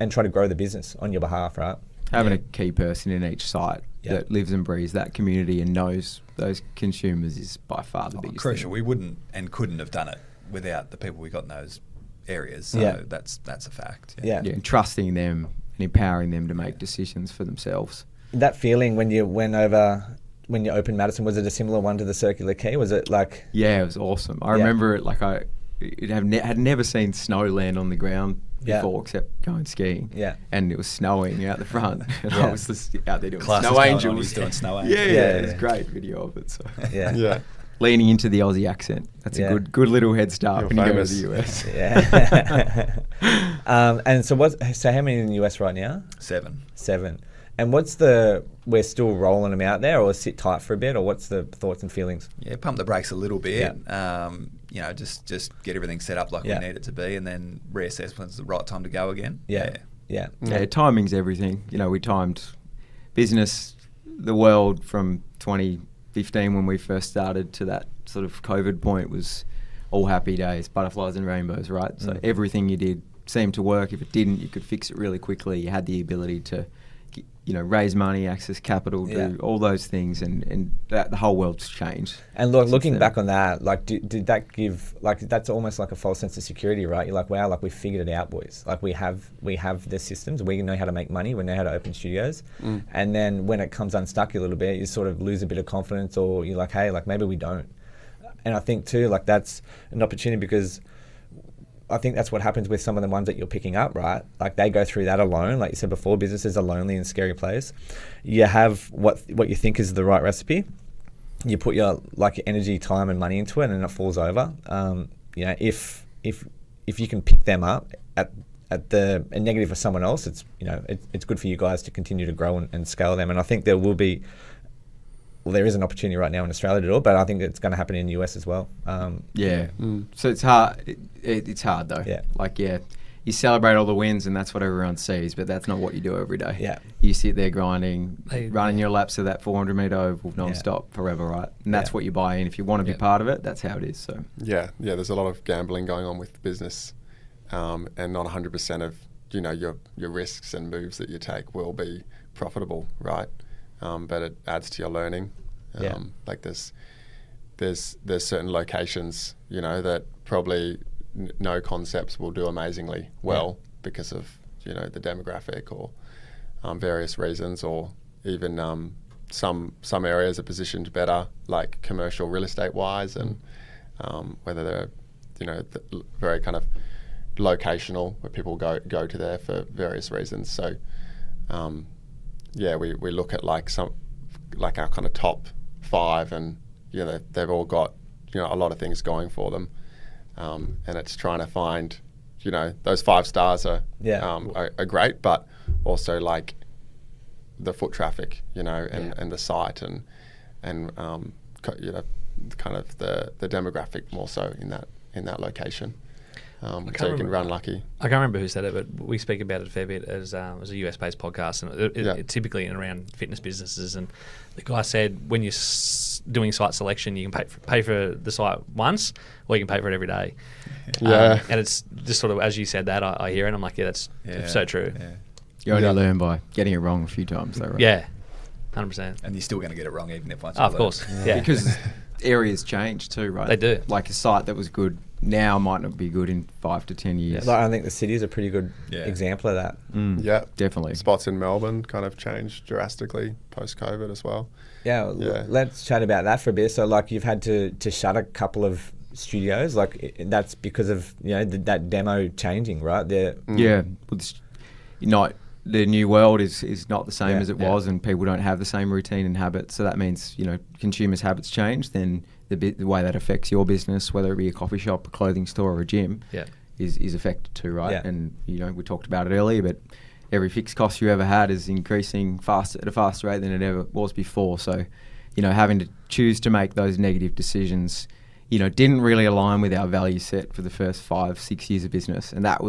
try to grow the business on your behalf, right? Having a key person in each site that lives and breathes that community and knows those consumers is by far the biggest crucial. thing. We wouldn't and couldn't have done it without the people we got in those areas. So that's a fact. And trusting them and empowering them to make decisions for themselves. That feeling when you when you opened Madison, was it a similar one to the Circular Quay? Was it like... Yeah, it was awesome. I remember it like I had never seen snow land on the ground before except going skiing. Yeah. And it was snowing out the front. And I was just out there doing snow angels. He's doing snow angels. Yeah. It was a great video of it. So. Yeah. Leaning into the Aussie accent. That's a good little head start when you go to the US. Yeah. And so how many in the US right now? 7. And we're still rolling them out there, or sit tight for a bit, or what's the thoughts and feelings? Yeah, pump the brakes a little bit. Just get everything set up like we need it to be, and then reassess when it's the right time to go again. Yeah. Timing's everything. We timed business, the world from 2015 when we first started to that sort of COVID point was all happy days, butterflies and rainbows, right? So everything you did seemed to work. If it didn't, you could fix it really quickly. You had the ability to raise money, access capital, do all those things, and that the whole world's changed. And looking back on that, like, did that give, like, that's almost like a false sense of security, right? You're like, wow, like we figured it out, boys. Like we have the systems, we know how to make money, we know how to open studios. And then when it comes unstuck a little bit, you sort of lose a bit of confidence, or you're like, hey, like maybe we don't. And I think too, like that's an opportunity, because I think that's what happens with some of the ones that you're picking up, right? Like they go through that alone. Like you said before, business is a lonely and scary place. You have what you think is the right recipe. You put your energy, time, and money into it, and it falls over. If you can pick them up at the negative of someone else, it's it's good for you guys to continue to grow and scale them. And I think there is an opportunity right now in Australia to do it, but I think it's going to happen in the US as well. So it's hard. It's hard though. You celebrate all the wins, and that's what everyone sees, but that's not what you do every day. Yeah. You sit there grinding, running your laps of that 400 metre oval non-stop forever, right? And that's what you buy in. If you want to be part of it, that's how it is. So there's a lot of gambling going on with business, and not 100% of your risks and moves that you take will be profitable, right? But it adds to your learning. Like there's certain locations, that probably no concepts will do amazingly well because of the demographic or various reasons, or even some areas are positioned better, like commercial real estate wise, and whether they're very kind of locational, where people go to there for various reasons. So we look at our kind of top 5, and they've all got a lot of things going for them, and it's trying to find those 5 stars are great, but also like the foot traffic and the site and kind of the demographic more so in that location. So you can run lucky. I can't remember who said it, but we speak about it a fair bit as a US-based podcast, and it typically in around fitness businesses. And the guy said, when you're doing site selection, you can pay for the site once, or you can pay for it every day. And it's just sort of, as you said that, I hear it, and I'm like, that's so true. Yeah. You only learn by getting it wrong a few times, though, right? Yeah, 100%. And you're still going to get it wrong even if once. Of course. Yeah. Because areas change too, right? They do. Like a site that was good now might not be good in 5 to 10 years. I think the city is a pretty good example of that. Yeah, definitely. Spots in Melbourne kind of changed drastically post-COVID as well. Let's chat about that for a bit. So you've had to shut a couple of studios, that's because of that demo changing, right? the new world is not the same as it Yeah. was, and people don't have the same routine and habits. So that means, consumers' habits change. Then the way that affects your business, whether it be a coffee shop, a clothing store, or a gym, Yeah. is affected too, right? Yeah. And we talked about it earlier, but every fixed cost you ever had is increasing at a faster rate than it ever was before. So, having to choose to make those negative decisions, didn't really align with our value set for the first 5-6 years of business, and that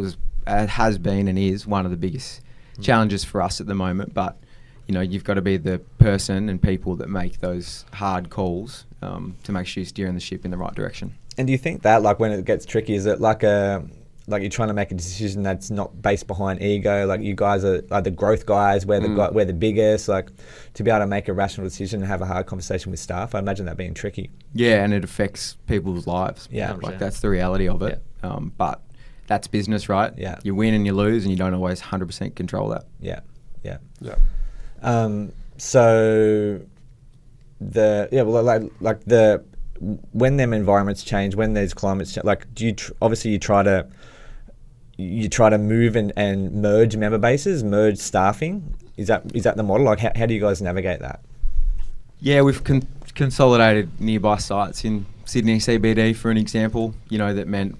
has been and is one of the biggest challenges for us at the moment. But you've got to be the person and people that make those hard calls to make sure you're steering the ship in the right direction. And do you think that, like, when it gets tricky, is it like you're trying to make a decision that's not based behind ego? Like, you guys are the growth guys, we're the biggest. Like, to be able to make a rational decision and have a hard conversation with staff, I imagine that being tricky. Yeah, and it affects people's lives. Yeah. Like, that's the reality of it. But that's business, right? Yeah. You win and you lose, and you don't always 100% control that. Yeah. Yeah. So when them environments change, when there's climates change, like, do you obviously you try to move and merge member bases, merge staffing? Is that the model? Like, how do you guys navigate that? Yeah, we've consolidated nearby sites in Sydney CBD, for an example. That meant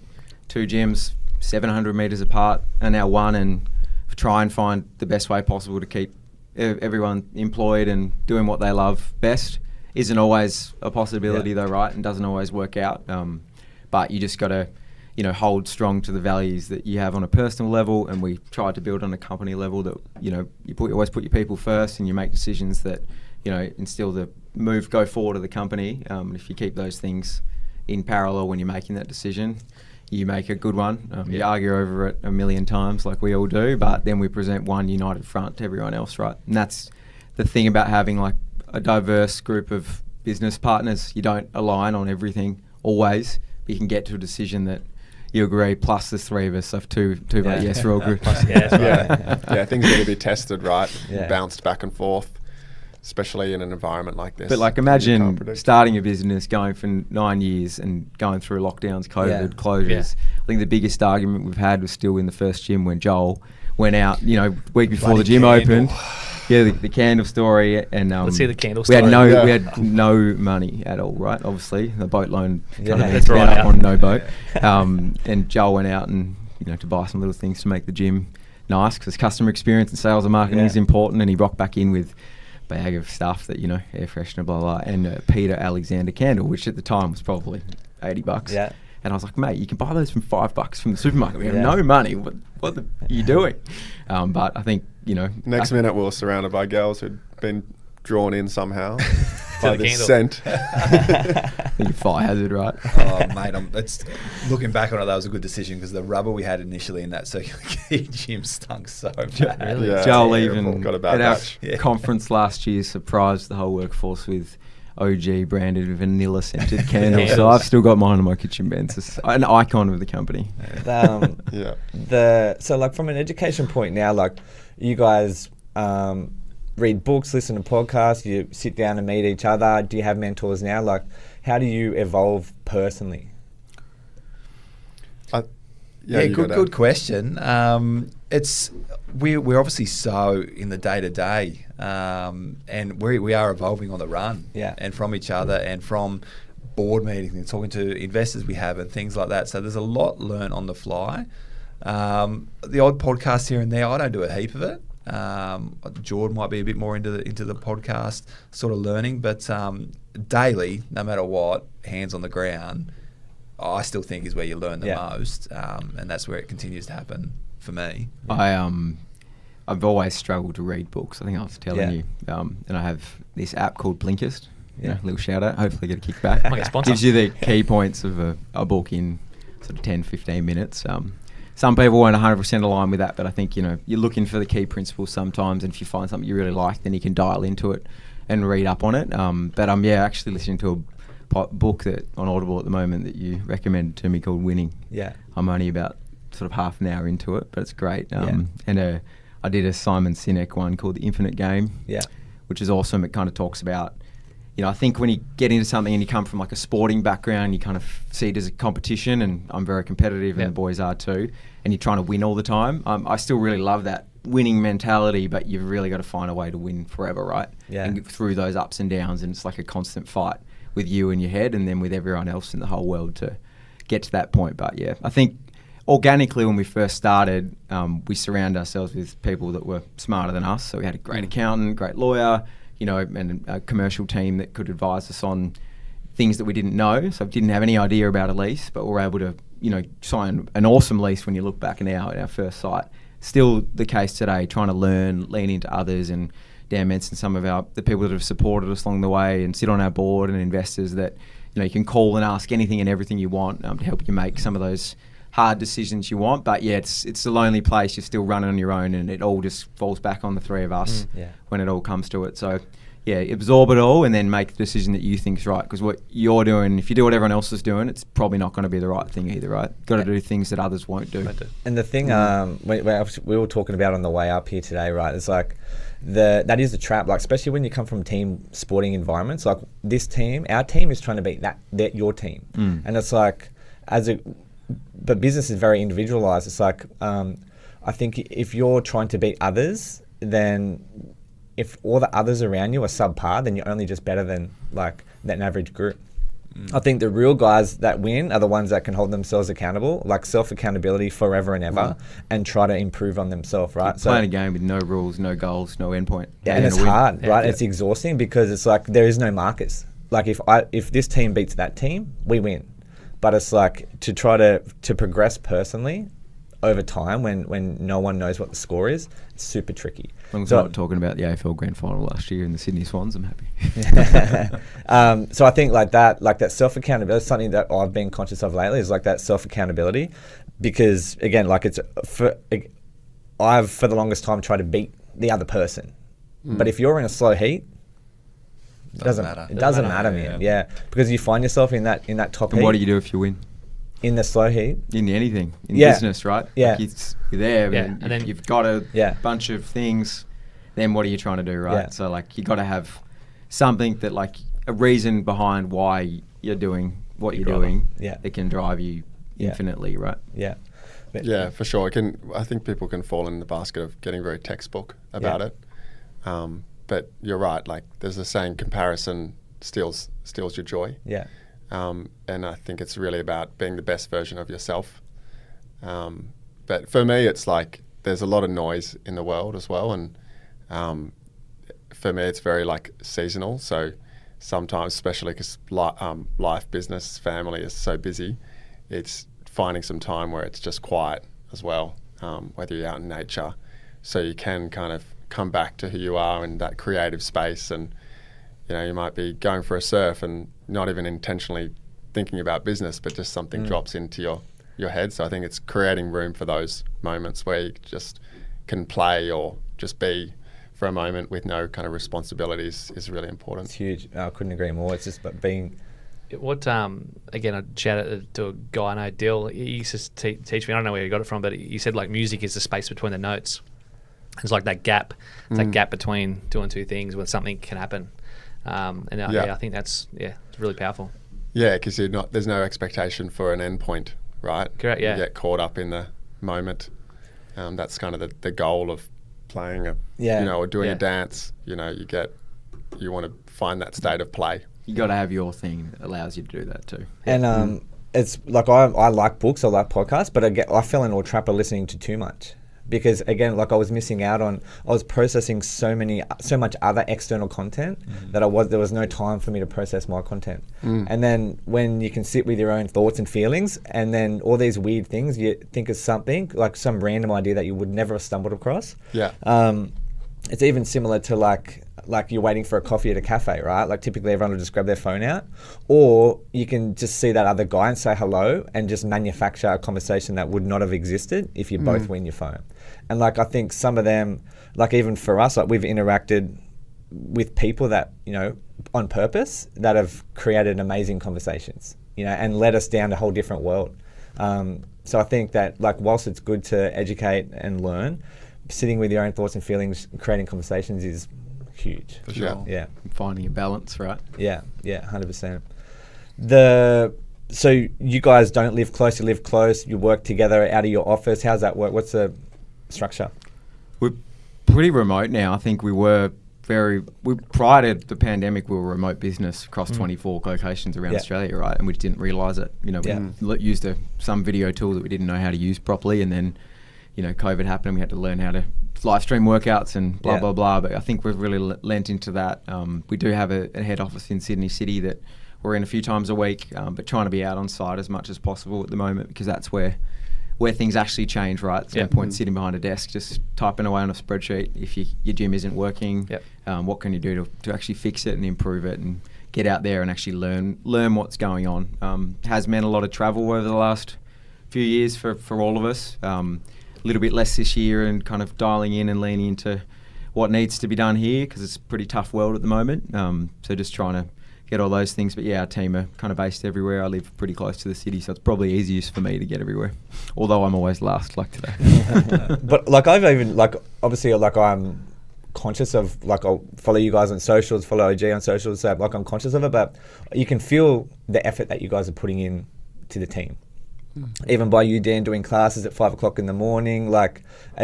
2 gyms 700 metres apart are now one, and try and find the best way possible to keep everyone employed and doing what they love best. Isn't always a possibility though, right? And doesn't always work out. But you just got to, hold strong to the values that you have on a personal level, and we try to build on a company level that, you always put your people first, and you make decisions that, instill the go forward of the company. If you keep those things in parallel when you're making that decision, you make a good one. You argue over it a million times like we all do, but then we present one united front to everyone else, right? And that's the thing about having like a diverse group of business partners. You don't align on everything always, but you can get to a decision that you agree, plus there's 3 of us, so if two vote yes, we're all good. Yeah, things need to be tested, right? Yeah. Bounced back and forth, especially in an environment like this. But like, You can't imagine predict. starting a business, going for 9 years and going through lockdowns, COVID, closures. Yeah. I think the biggest argument we've had was still in the first gym when Joel went out, week before the gym opened. Yeah, the candle story, and Let's hear the candle we had story. we had no money at all, right? Obviously, the boat loan kind of that's ran right, up on no boat. And Joel went out and to buy some little things to make the gym nice, because customer experience and sales and marketing is important. And he rocked back in with a bag of stuff that air freshener, blah blah, and a Peter Alexander candle, which at the time was probably $80. Yeah. And I was like, mate, you can buy those from $5 from the supermarket. We have Yeah. no money. What are you doing? But I think, Next minute, we were surrounded by girls who'd been drawn in somehow by the this candle. scent. I think a fire hazard, right? Oh, mate, it's looking back on it, that was a good decision, because the rubber we had initially in that circular key gym stunk so bad. Really? Yeah, Joel terrible. even Got a bad at our batch. Yeah. conference last year surprised the whole workforce with OG branded vanilla scented candles. So Candles. I've still got mine on my kitchen bench. It's an icon of the company. Yeah. So like, from an education point now, like, you guys read books, listen to podcasts, you sit down and meet each other. Do you have mentors now? Like, how do you evolve personally? Yeah, you go good down. question. We're obviously so in the day to day, and we are evolving on the run, and from each other, and from board meetings and talking to investors we have and things like that. So there's a lot learned on the fly. The odd podcast here and there, I don't do a heap of it. Jordon might be a bit more into the podcast sort of learning, but daily, no matter what, hands on the ground, I still think is where you learn the most, and that's where it continues to happen for me. I've always struggled to read books. I think I was telling you, and I have this app called Blinkist. Little shout out. Hopefully get a kickback. Might get sponsored. Gives you the key points of a book in sort of 10-15 minutes. Some people won't 100% align with that, but I think you're looking for the key principles sometimes, and if you find something you really like, then you can dial into it and read up on it. But I'm actually listening to a book that on Audible at the moment that you recommended to me called Winning. I'm only about sort of half an hour into it, but it's great. And I did a Simon Sinek one called The Infinite Game, which is awesome. It kind of talks about, I think when you get into something and you come from like a sporting background, you kind of see it as a competition, and I'm very competitive and the boys are too, and you're trying to win all the time. I still really love that winning mentality, but you've really got to find a way to win forever, right? Yeah. And through those ups and downs, and it's like a constant fight with you in your head and then with everyone else in the whole world to get to that point. But yeah, I think organically when we first started, we surrounded ourselves with people that were smarter than us. So we had a great accountant, great lawyer, you know, and a commercial team that could advise us on things that we didn't know. So we didn't have any idea about a lease, but we were able to, you know, sign an awesome lease when you look back in our first site. Still the case today, trying to learn, lean into others, and Dan mentioned some of the people that have supported us along the way and sit on our board, and investors that, you know, you can call and ask anything and everything you want to help you make some of those hard decisions you want. But yeah, it's a lonely place. You're still running on your own, and it all just falls back on the three of us when it all comes to it. So yeah, absorb it all and then make the decision that you think is right. Because what you're doing, if you do what everyone else is doing, it's probably not going to be the right thing either, right? Got to do things that others won't do. And the thing we were talking about on the way up here today, right? It's like that is the trap. Like especially when you come from team sporting environments, like this team, our team is trying to beat that your team, and it's like but business is very individualized. It's like I think if you're trying to beat others, then if all the others around you are subpar, then you're only just better than like an average group. I think the real guys that win are the ones that can hold themselves accountable, like self-accountability forever and ever, and try to improve on themselves, right? So playing a game with no rules, no goals, no endpoint. Yeah, and it's hard, right? It's exhausting because it's like there is no markers. Like if this team beats that team, we win. But it's like to try to progress personally over time when no one knows what the score is, it's super tricky. As long as we're not talking about the AFL Grand Final last year in the Sydney Swans, I'm happy. So I think like that self-accountability is something that I've been conscious of lately, is like that self-accountability, because again, like I've for the longest time tried to beat the other person, but if you're in a slow heat, it doesn't matter, man. Yeah, because you find yourself in that top heat. And what do you do if you win? In the slow heat? In anything. In business, right? Yeah. Like you're there, and then you've got a bunch of things. Then what are you trying to do, right? Yeah. So, like, you got to have something that, like, a reason behind why you're doing what you're doing that can drive you infinitely, right? Yeah. Yeah, for sure. I think people can fall in the basket of getting very textbook about it. But you're right. Like, there's a saying, comparison steals your joy. Yeah. And I think it's really about being the best version of yourself. But for me, it's like there's a lot of noise in the world as well. And for me, it's very like seasonal. So sometimes, especially because life, business, family is so busy, it's finding some time where it's just quiet as well, whether you're out in nature. So you can kind of come back to who you are in that creative space. And you know, you might be going for a surf and not even intentionally thinking about business, but just something drops into your head. So I think it's creating room for those moments where you just can play or just be for a moment with no kind of responsibilities is really important. It's huge. I couldn't agree more. It's just about being... What again? I shout out to a guy I know, Dill. He used to teach me. I don't know where he got it from, but he said like music is the space between the notes. It's like that gap. It's that gap between doing two things when something can happen. I think that's it's really powerful. Yeah, because there's no expectation for an end point, right? Correct. Yeah. You get caught up in the moment. That's kind of the goal of playing or doing a dance. You know, you want to find that state of play. You got to have your thing that allows you to do that too. And it's like I like books, I like podcasts, but I fell into a trap of listening to too much. Because again, like I was missing out on, I was processing so much other external content that there was no time for me to process my content. And then when you can sit with your own thoughts and feelings, and then all these weird things you think is something like some random idea that you would never have stumbled across. Yeah. It's even similar to like you're waiting for a coffee at a cafe, right? Like typically everyone will just grab their phone out, or you can just see that other guy and say hello and just manufacture a conversation that would not have existed if you both were in your phone. And like I think some of them, like even for us, like we've interacted with people that, you know, on purpose that have created amazing conversations, you know, and led us down a whole different world. So I think that like whilst it's good to educate and learn, sitting with your own thoughts and feelings, creating conversations is huge. For sure. Yeah. Finding a balance, right? Yeah, 100%. So you guys don't live close, you live close, you work together out of your office. How's that work? What's the structure? We're pretty remote now. I think we were prior to the pandemic, we were a remote business across 24 locations around Australia, right? And we didn't realise it. You know, we used some video tool that we didn't know how to use properly, and then, you know, COVID happened and we had to learn how to live stream workouts and blah, blah, blah. But I think we've really lent into that. We do have a head office in Sydney City that we're in a few times a week, but trying to be out on site as much as possible at the moment, because that's where things actually change, right? There's no point sitting behind a desk just typing away on a spreadsheet if your gym isn't working. What can you do to actually fix it and improve it and get out there and actually learn what's going on? Has meant a lot of travel over the last few years for all of us. A little bit less this year, and kind of dialing in and leaning into what needs to be done here, because it's a pretty tough world at the moment. So just trying to get all those things. But yeah, our team are kind of based everywhere. I live pretty close to the city, so it's probably easiest for me to get everywhere. Although I'm always last, like today. But like I've even obviously I'm conscious of, I'll follow you guys on socials, follow OG on socials, so I'm conscious of it. But you can feel the effort that you guys are putting in to the team. Even by you, Dan, doing classes at 5 o'clock in the morning, I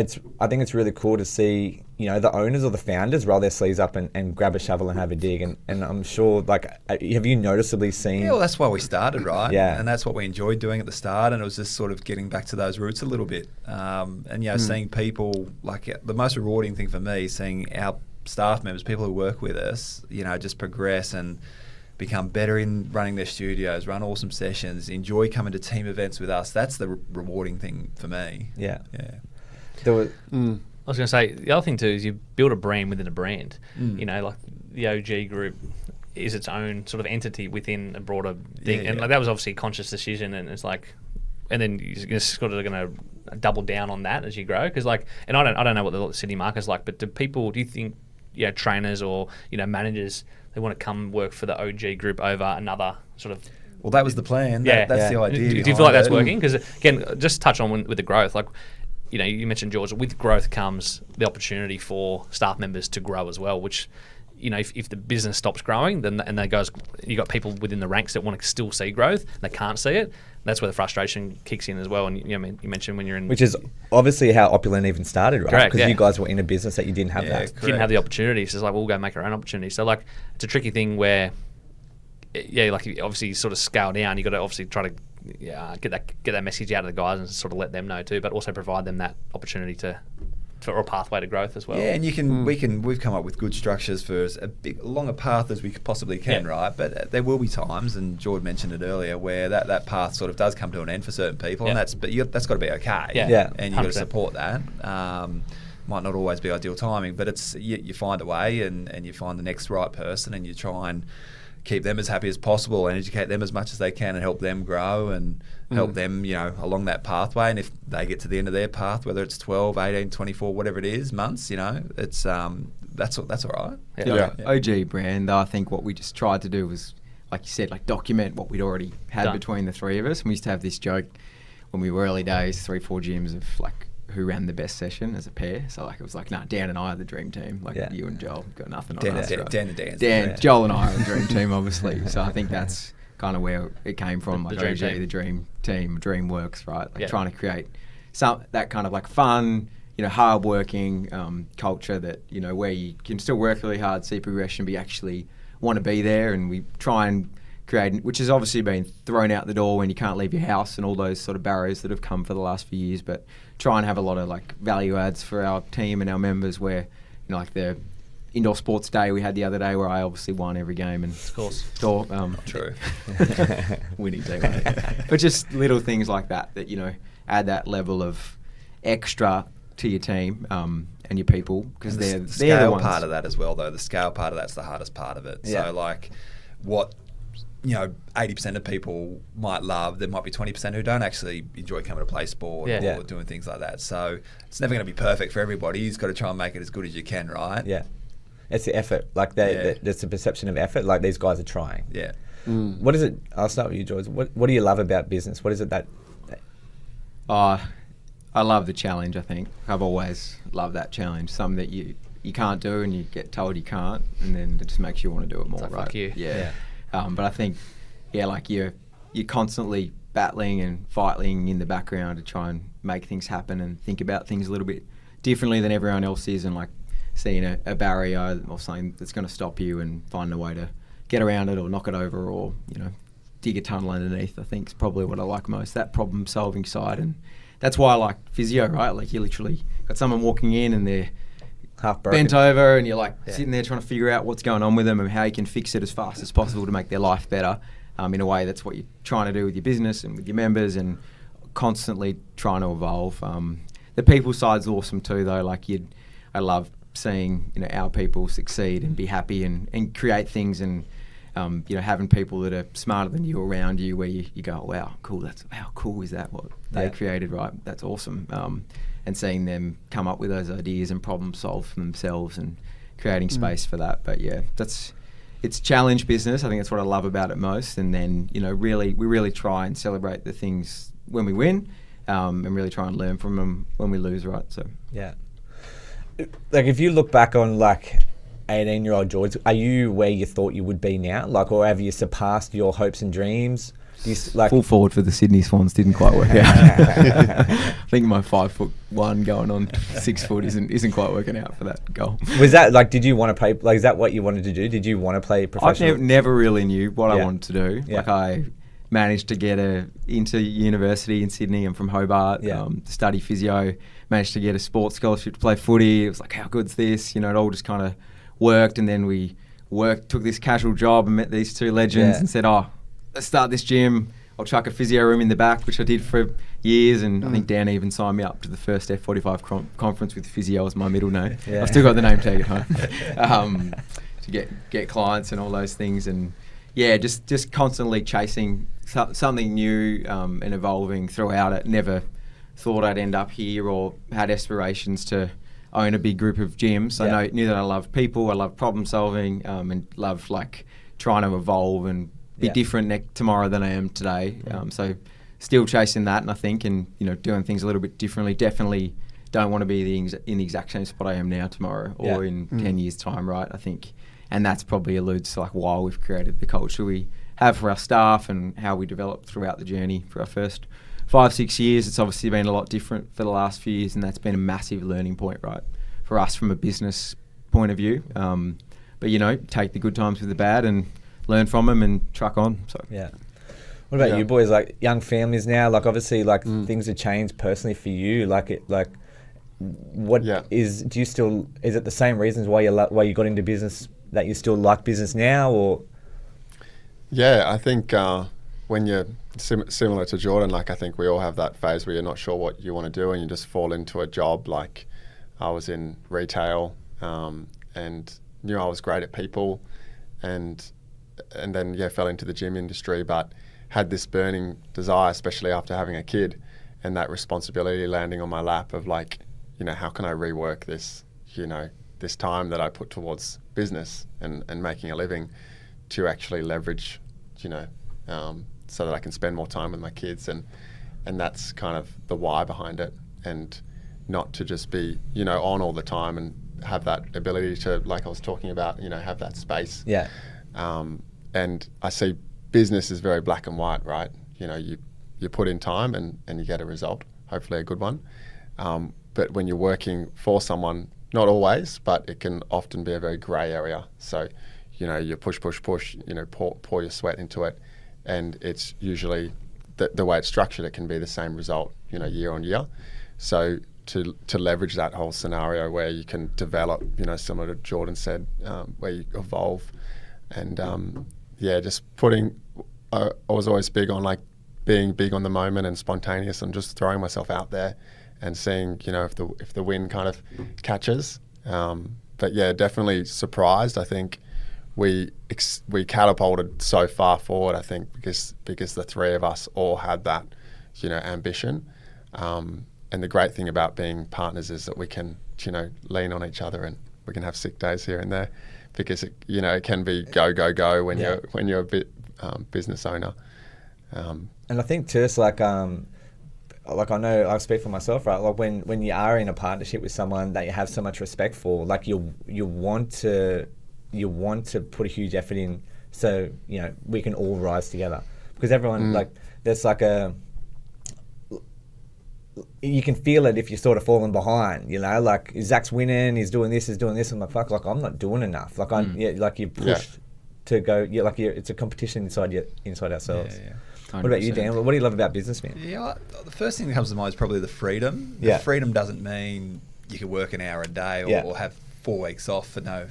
think it's really cool to see, you know, the owners or the founders roll their sleeves up and grab a shovel and have a dig. And I'm sure, have you noticeably seen? Yeah, well, that's why we started, right? Yeah. And that's what we enjoyed doing at the start. And it was just sort of getting back to those roots a little bit. And, you know, seeing people, the most rewarding thing for me, seeing our staff members, people who work with us, you know, just progress and become better in running their studios, run awesome sessions, enjoy coming to team events with us. That's the rewarding thing for me. Yeah. I was going to say, the other thing too is you build a brand within a brand. You know, like the OG Group is its own sort of entity within a broader thing. And that was obviously a conscious decision, and it's and then you're sort of going to double down on that as you grow. Because and I don't know what the Sydney market's like, but do you think, you know, trainers or, you know, managers, they want to come work for the OG Group over another sort of? Well, that was the plan. That's the idea. Do you feel like that's working? Because again, just touch on with the growth. You know, you mentioned, George, with growth comes the opportunity for staff members to grow as well, which, you know, if the business stops growing, then you got people within the ranks that want to still see growth and they can't see it. That's where the frustration kicks in as well. And you mentioned when you're in, which is obviously how Opulent even started, right? Correct, because you guys were in a business that you didn't have that. You didn't have the opportunities. It's we'll go make our own opportunities. So it's a tricky thing where, you obviously sort of scale down. You got to obviously try to get that message out of the guys and sort of let them know too, but also provide them that opportunity for a pathway to growth as well. Yeah, and we've come up with good structures for as long a path as we possibly can, right? But there will be times, and Jord mentioned it earlier, where that path sort of does come to an end for certain people, and that's got to be okay. And you've got to support that. Might not always be ideal timing, but it's you find a way, and you find the next right person, and you try and keep them as happy as possible and educate them as much as they can and help them grow and help them, you know, along that pathway. And if they get to the end of their path, whether it's 12, 18, 24, whatever it is, months, you know, it's that's all right. OG brand, I think what we just tried to do was, like you said, document what we'd already had between the three of us. And we used to have this joke when we were early days, 3-4 gyms of who ran the best session as a pair. So it was Dan and I are the dream team. You and Joel got nothing on us. Dan, Joel and I are the dream team, obviously. So I think that's kind of where it came from. The dream team. The dream team, dream works, right? Trying to create that kind of fun, you know, hard-working culture that, you know, where you can still work really hard, see progression, but you actually want to be there. And we try and create, which has obviously been thrown out the door when you can't leave your house and all those sort of barriers that have come for the last few years, but try and have a lot of value adds for our team and our members, where, you know, the indoor sports day we had the other day where I obviously won every game, and of course true winning team, but just little things like that you know add that level of extra to your team and your people, because they're the scale ones. Part of that as well, though. The scale part of that's the hardest part of it. So what, you know, 80% of people might love, there might be 20% who don't actually enjoy coming to play sport or doing things like that. So it's never going to be perfect for everybody. You've got to try and make it as good as you can, right? Yeah. It's the effort. There's a perception of effort. These guys are trying. Yeah. What is it? I'll start with you, George. What do you love about business? What is it that? I love the challenge. I think I've always loved that challenge. Something that you can't do and you get told you can't, and then it just makes you want to do it more. Right? Fuck you. Yeah. But I think, you're constantly battling and fighting in the background to try and make things happen and think about things a little bit differently than everyone else is, and like seeing a barrier or something that's going to stop you and finding a way to get around it or knock it over or, you know, dig a tunnel underneath, I think is probably what I like most, that problem solving side. And that's why I like physio, right? Like you literally got someone walking in and they're half broken, bent over, and you're like sitting there trying to figure out what's going on with them and how you can fix it as fast as possible to make their life better. In a way, that's what you're trying to do with your business and with your members, and constantly trying to evolve. The people side's awesome too, though. Like I love seeing, you know, our people succeed and be happy and create things, and you know, having people that are smarter than you around you, where you go, wow, cool. How cool is that? What they created, right? That's awesome. And seeing them come up with those ideas and problem solve for themselves and creating space for that. But yeah, it's challenge business. I think that's what I love about it most. And then, you know, we really try and celebrate the things when we win, and really try and learn from them when we lose, right? So yeah. Like if you look back on like 18-year-old George, are you where you thought you would be now? Like, or have you surpassed your hopes and dreams? Do you full forward for the Sydney Swans didn't quite work out. I think my 5'1" going on 6 foot isn't quite working out for that goal. Was that like? Did you want to play? Like, is that what you wanted to do? Did you want to play professional? I never really knew what I wanted to do. Yeah. Like I managed to get into university in Sydney. I'm from Hobart. To study physio. Managed to get a sports scholarship to play footy. It was like, how good's this? You know, it all just kind of worked. And then we took this casual job and met these two legends and said, oh, let's start this gym. I'll chuck a physio room in the back, which I did for years. And I think Dan even signed me up to the first F45 conference with physio as my middle name. I've still got the name tag at home to get clients and all those things. And yeah, just constantly chasing something new and evolving throughout it. Never thought I'd end up here or had aspirations to own a big group of gyms. I knew that I loved people, I loved problem solving, and loved like trying to evolve and be different tomorrow than I am today. So still chasing that, and I think, and you know, doing things a little bit differently. Definitely don't want to be in the exact same spot I am now tomorrow or in 10 years' time, right? I think, and that's probably alludes to like why we've created the culture we have for our staff and how we developed throughout the journey for our first 5-6 years. It's obviously been a lot different for the last few years, and that's been a massive learning point, right, for us from a business point of view. But you know, take the good times with the bad and learn from them and truck on. So what about you boys? Like young families now. Like obviously, like things have changed personally for you. Is it the same reasons why you got into business that you still like business now, or? Yeah, I think when you're similar to Jordon, like I think we all have that phase where you're not sure what you want to do and you just fall into a job. Like I was in retail and knew I was great at people, and then fell into the gym industry, but had this burning desire, especially after having a kid, and that responsibility landing on my lap of like, you know, how can I rework this, you know, this time that I put towards business and making a living to actually leverage, you know, so that I can spend more time with my kids, and that's kind of the why behind it, and not to just be, you know, on all the time and have that ability to, like I was talking about, you know, have that space. Yeah. And I see business is very black and white, right? You know, you put in time and you get a result, hopefully a good one. But when you're working for someone, not always, but it can often be a very grey area. So, you know, you push, you know, pour your sweat into it, and it's usually the way it's structured, it can be the same result, you know, year on year. So to leverage that whole scenario where you can develop, you know, similar to Jordon said, where you evolve, and just I was always big on like being big on the moment and spontaneous and just throwing myself out there and seeing, you know, if the wind kind of catches. But yeah, definitely surprised. I think we catapulted so far forward, I think, because the three of us all had that, you know, ambition. And the great thing about being partners is that we can, you know, lean on each other, and we can have sick days here and there, because it, you know, it can be go when you're a bit business owner. And I think too, it's like I know I speak for myself, right? Like when you are in a partnership with someone that you have so much respect for, like you want to put a huge effort in, so you know we can all rise together, because everyone like there's like you can feel it if you're sort of falling behind, like Zach's winning, he's doing this. I'm like, fuck, like I'm not doing enough. Like like you're pushed to go, it's a competition inside ourselves. Yeah. What about you, Dan? What do you love about business, man? Yeah, the first thing that comes to mind is probably the freedom. Yeah. The freedom doesn't mean you can work an hour a day or have 4 weeks off for no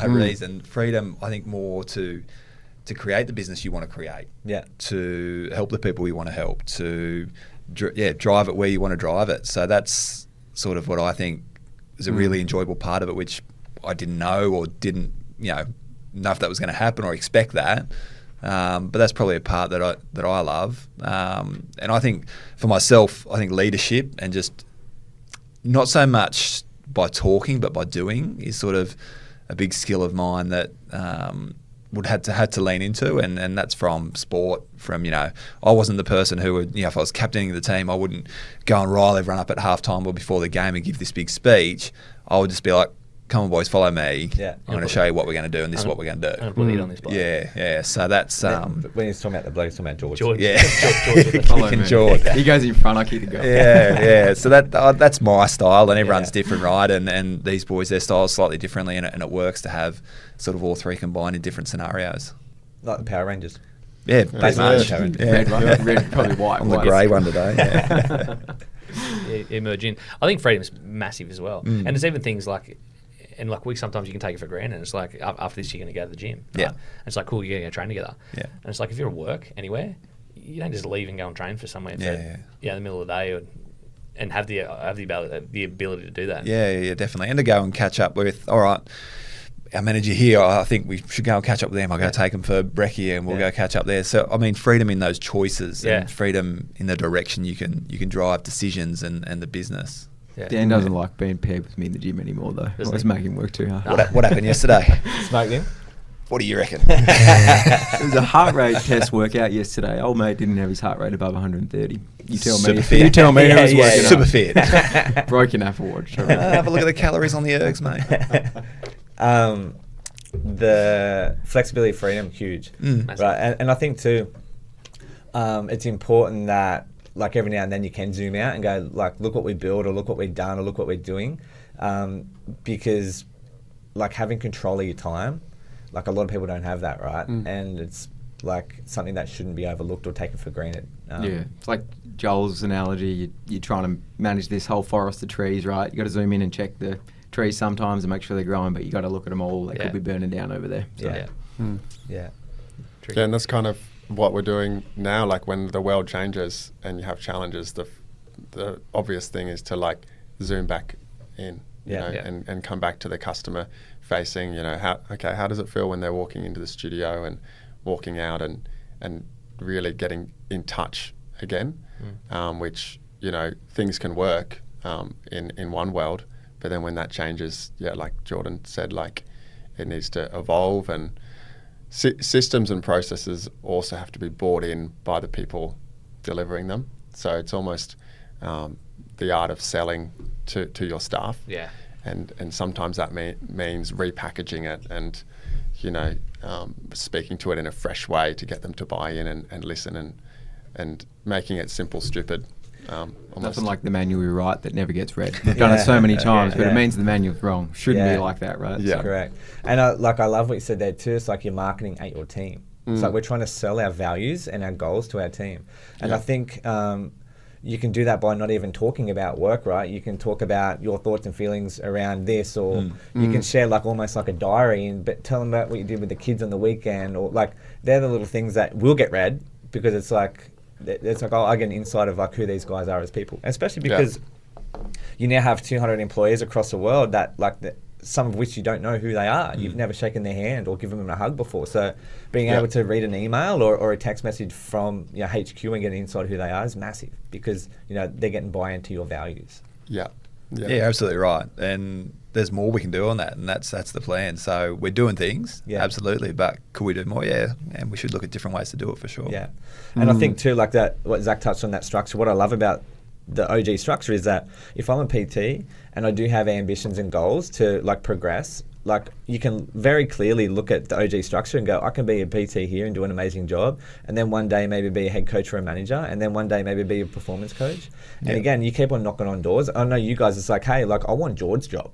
reason. Freedom, I think, more to create the business you want to create. Yeah. To help the people you want to help. To drive it where you want to drive it. So that's sort of what I think is a really enjoyable part of it, which I didn't know or didn't know if that was going to happen or expect that. But that's probably a part that I love. And I think for myself, I think leadership and just not so much by talking but by doing is sort of a big skill of mine that would had to lean into, and that's from sport. From I wasn't the person who would if I was captaining the team, I wouldn't go and rile everyone up at halftime or before the game and give this big speech. I would just be like, come on, boys, follow me. Yeah. I'm going to show you what we're going to do, and this is what we're going to do. I'm going to put it on this bloke. Yeah. So that's When he's talking about the bloke, he's talking about George. yeah, Follow kicking me. George. He goes in front, I keep the goal. Yeah. So that's my style, and everyone's Yeah. different, right? And these boys, their styles slightly differently, and it works to have sort of all three combined in different scenarios. Like the Power Rangers. Yeah, Basically, pretty much. yeah. Yeah. Red, right? Red, probably white. I'm the white. grey one today. Yeah. Emerge in. I think freedom's massive as well, and it's even things like. And like sometimes you can take it for granted. And it's like after this, you're going to go to the gym. Right? Yeah. And it's like, cool, you're going to train together. Yeah. And it's like if you're at work anywhere, you don't just leave and go and train for somewhere for Yeah. in the middle of the day and have the ability to do that. Yeah, definitely. And to go and catch up with, all right, our manager here, I think we should go and catch up with them. I'll go take them for brekkie and we'll go catch up there. So, I mean, freedom in those choices and freedom in the direction you can drive decisions and the business. Yeah. Dan doesn't like being paired with me in the gym anymore, though. I always make him work too hard. What happened yesterday? Smoked him. What do you reckon? It was a heart rate test workout yesterday. Old mate didn't have his heart rate above 130. You tell Super me. fit. You tell me who was working Super out. fit. Broke an Apple Watch. Have a look at the calories on the ergs, mate. The flexibility, freedom, huge. Right, and I think too, it's important that like every now and then you can zoom out and go like, look what we built, or look what we've done, or look what we're doing, because like having control of your time, like a lot of people don't have that, right? And it's like something that shouldn't be overlooked or taken for granted. Yeah, it's like Joel's analogy. You're trying to manage this whole forest of trees, right? You got to zoom in and check the trees sometimes and make sure they're growing, but you got to look at them all. They could be burning down over there. So. Yeah. Yeah, and that's kind of what we're doing now. Like when the world changes and you have challenges, the obvious thing is to like zoom back in, and come back to the customer facing. How does it feel when they're walking into the studio and walking out and really getting in touch again, which things can work in one world, but then when that changes, like Jordon said, like it needs to evolve, and systems and processes also have to be bought in by the people delivering them. So it's almost the art of selling to your staff. Yeah. And sometimes that means repackaging it and, speaking to it in a fresh way to get them to buy in and listen and making it simple, stupid. Nothing like the manual we write that never gets read. We've done it so many times, but it means the manual's wrong. Shouldn't be like that, right? Yeah. So. Correct. And I love what you said there too. It's like your marketing ain't your team. It's like we're trying to sell our values and our goals to our team. And I think you can do that by not even talking about work, right? You can talk about your thoughts and feelings around this, or you can share like almost like a diary, but tell them about what you did with the kids on the weekend, or like they're the little things that will get read, because it's like I get an insight of like who these guys are as people, especially because you now have 200 employees across the world that like some of which you don't know who they are. You've never shaken their hand or given them a hug before. So being able to read an email or a text message from HQ and get an insight of who they are is massive, because they're getting buy-in to your values. Yeah, absolutely right. And there's more we can do on that, and that's the plan. So we're doing things, absolutely, but could we do more? Yeah, and we should look at different ways to do it for sure. Yeah, and I think too, like that, what Zach touched on, that structure. What I love about the OG structure is that if I'm a PT and I do have ambitions and goals to like progress, like you can very clearly look at the OG structure and go, I can be a PT here and do an amazing job, and then one day maybe be a head coach or a manager, and then one day maybe be a performance coach. And again, you keep on knocking on doors. I know you guys, it's like, hey, like I want George's job.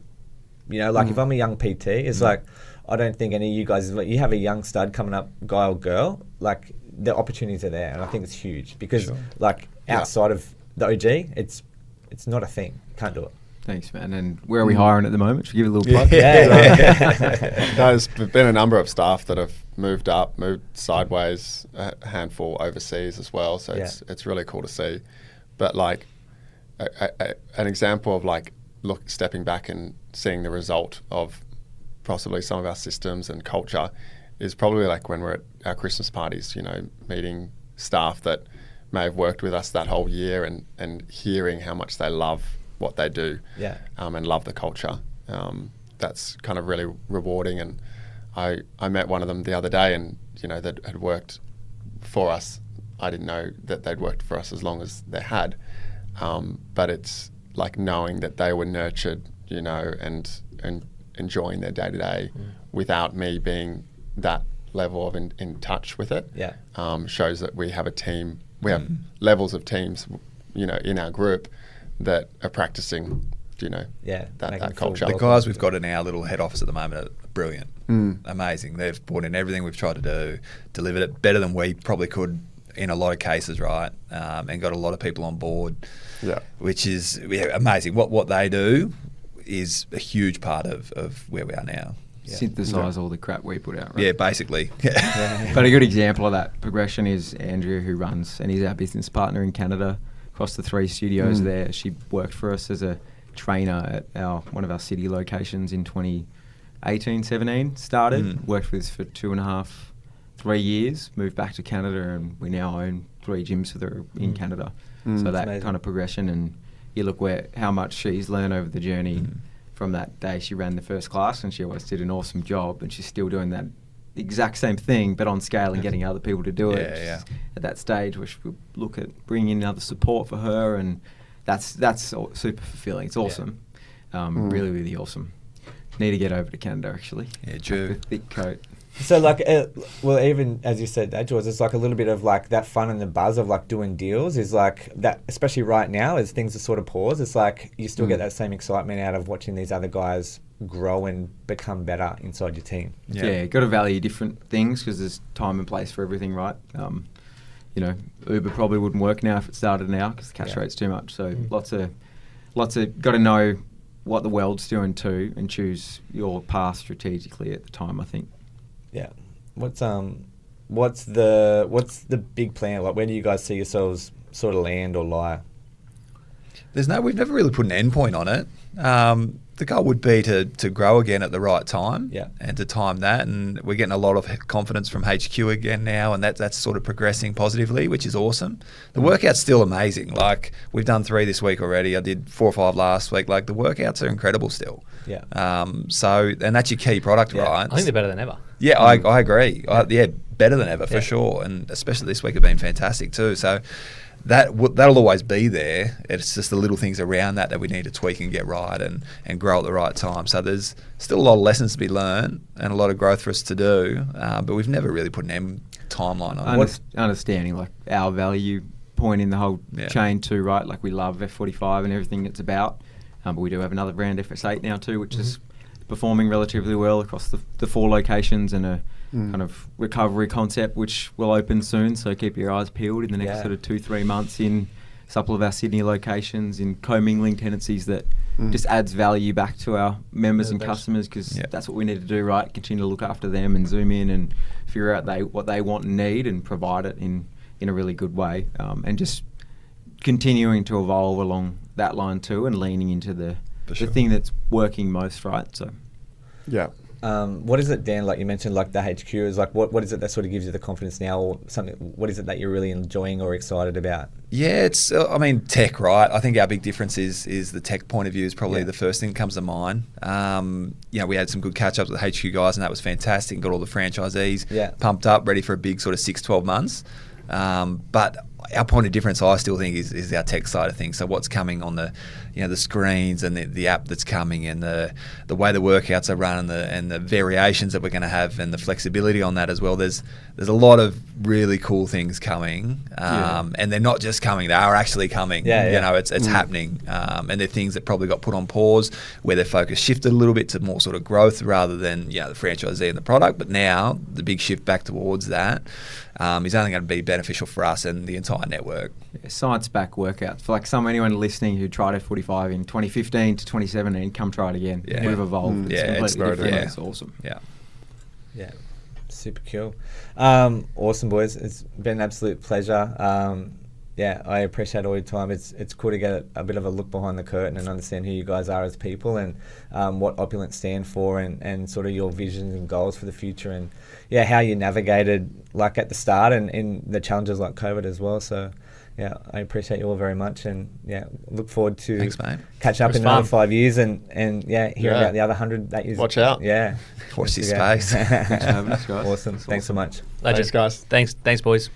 You know, like if I'm a young PT, it's like, I don't think any of you guys, you have a young stud coming up, guy or girl, like the opportunities are there, and I think it's huge because like outside of the OG, it's not a thing. You can't do it. Thanks, man. And where are we hiring at the moment? Should we give it a little plug? There's been a number of staff that have moved up, moved sideways, a handful overseas as well. So it's really cool to see. But like an example of like stepping back and seeing the result of possibly some of our systems and culture is probably like when we're at our Christmas parties, you know, meeting staff that may have worked with us that whole year and hearing how much they love what they do and love the culture. That's kind of really rewarding. And I met one of them the other day, and you know, that had worked for us. I didn't know that they'd worked for us as long as they had, but it's like knowing that they were nurtured, you know, and enjoying their day to day without me being that level of in touch with it. Shows that we have a team. We have levels of teams, you know, in our group that are practicing, you know, that culture. The guys we've got in our little head office at the moment are brilliant, amazing. They've brought in everything we've tried to do, delivered it better than we probably could in a lot of cases, right? And got a lot of people on board, which is amazing. What they do is a huge part of where we are now. Synthesize all the crap we put out, right? Yeah, basically. But a good example of that progression is Andrea, who runs, and he's our business partner in Canada, across the 3 studios there. She worked for us as a trainer at one of our city locations in 2018-17. Started, worked with us for 2.5, 3 years, moved back to Canada, and we now own 3 gyms with her in Canada. So that amazing kind of progression, and you look how much she's learned over the journey. From that day she ran the first class, and she always did an awesome job, and she's still doing that exact same thing but on scale and getting other people to do it. At that stage where she would look at bringing in other support for her, and that's super fulfilling. It's awesome. Really, really awesome. Need to get over to Canada actually. Yeah, true. With thick coat. So like, well, even as you said that, George, it's like a little bit of like that fun and the buzz of like doing deals is like that, especially right now as things are sort of paused. It's like you still get that same excitement out of watching these other guys grow and become better inside your team. Yeah, got to value different things because there's time and place for everything, right? You know, Uber probably wouldn't work now if it started now because the cash rate's too much. So lots of got to know what the world's doing too and choose your path strategically at the time, I think. Yeah. What's the big plan? Like, where do you guys see yourselves sort of land or lie? We've never really put an end point on it. The goal would be to grow again at the right time, and to time that. And we're getting a lot of confidence from HQ again now, and that's sort of progressing positively, which is awesome. The workout's still amazing. Like, we've done 3 this week already. I did 4 or 5 last week. Like, the workouts are incredible still. So, and that's your key product, right? I think they're better than ever. Yeah, I agree. Better than ever for sure, and especially this week have been fantastic too. So that'll always be there. It's just the little things around that we need to tweak and get right and grow at the right time. So there's still a lot of lessons to be learned and a lot of growth for us to do, but we've never really put an end timeline on it. Understanding like our value point in the whole chain too, right? Like we love F45 and everything it's about, but we do have another brand, FS8 now too, which is performing relatively well across the 4 locations, and a kind of recovery concept which will open soon, so keep your eyes peeled in the next sort of 2-3 months in a couple of our Sydney locations, in commingling tenancies that just adds value back to our members and customers, because that's what we need to do, right? Continue to look after them and zoom in and figure out what they want and need and provide it in a really good way, and just continuing to evolve along that line too, and leaning into the thing that's working most, right? So what is it, Dan, like you mentioned, like the HQ is like, what is it that sort of gives you the confidence now, or something? What is it that you're really enjoying or excited about? Yeah, it's tech, right? I think our big difference is the tech point of view is probably the first thing that comes to mind. We had some good catch-ups with the HQ guys, and that was fantastic, and got all the franchisees pumped up, ready for a big sort of 6-12 months. But our point of difference, I still think, is our tech side of things. So what's coming on the, the screens and the app that's coming, and the way the workouts are run, and the variations that we're going to have, and the flexibility on that as well. There's a lot of really cool things coming, and they're not just coming; they are actually coming. It's happening, and they're things that probably got put on pause, where their focus shifted a little bit to more sort of growth rather than the franchisee and the product. But now the big shift back towards that is only going to be beneficial for us and the entire network. Science-backed workouts. For anyone listening who tried F45 in 2015 to 2017, come try it again. Yeah. We've evolved. It's completely different. It's awesome. Yeah, super cool. Awesome, boys. It's been an absolute pleasure. I appreciate all your time. It's cool to get a bit of a look behind the curtain and understand who you guys are as people, and what Opulent stand for, and sort of your visions and goals for the future, and how you navigated at the start and in the challenges like COVID as well. So I appreciate you all very much, and look forward to Thanks, mate. catch up in another 5 years and hear about the other 100 that you Watch out. Watch this space. Thanks for having us, guys. Awesome. Thanks so much. Legend. Thanks, guys. Thanks, boys.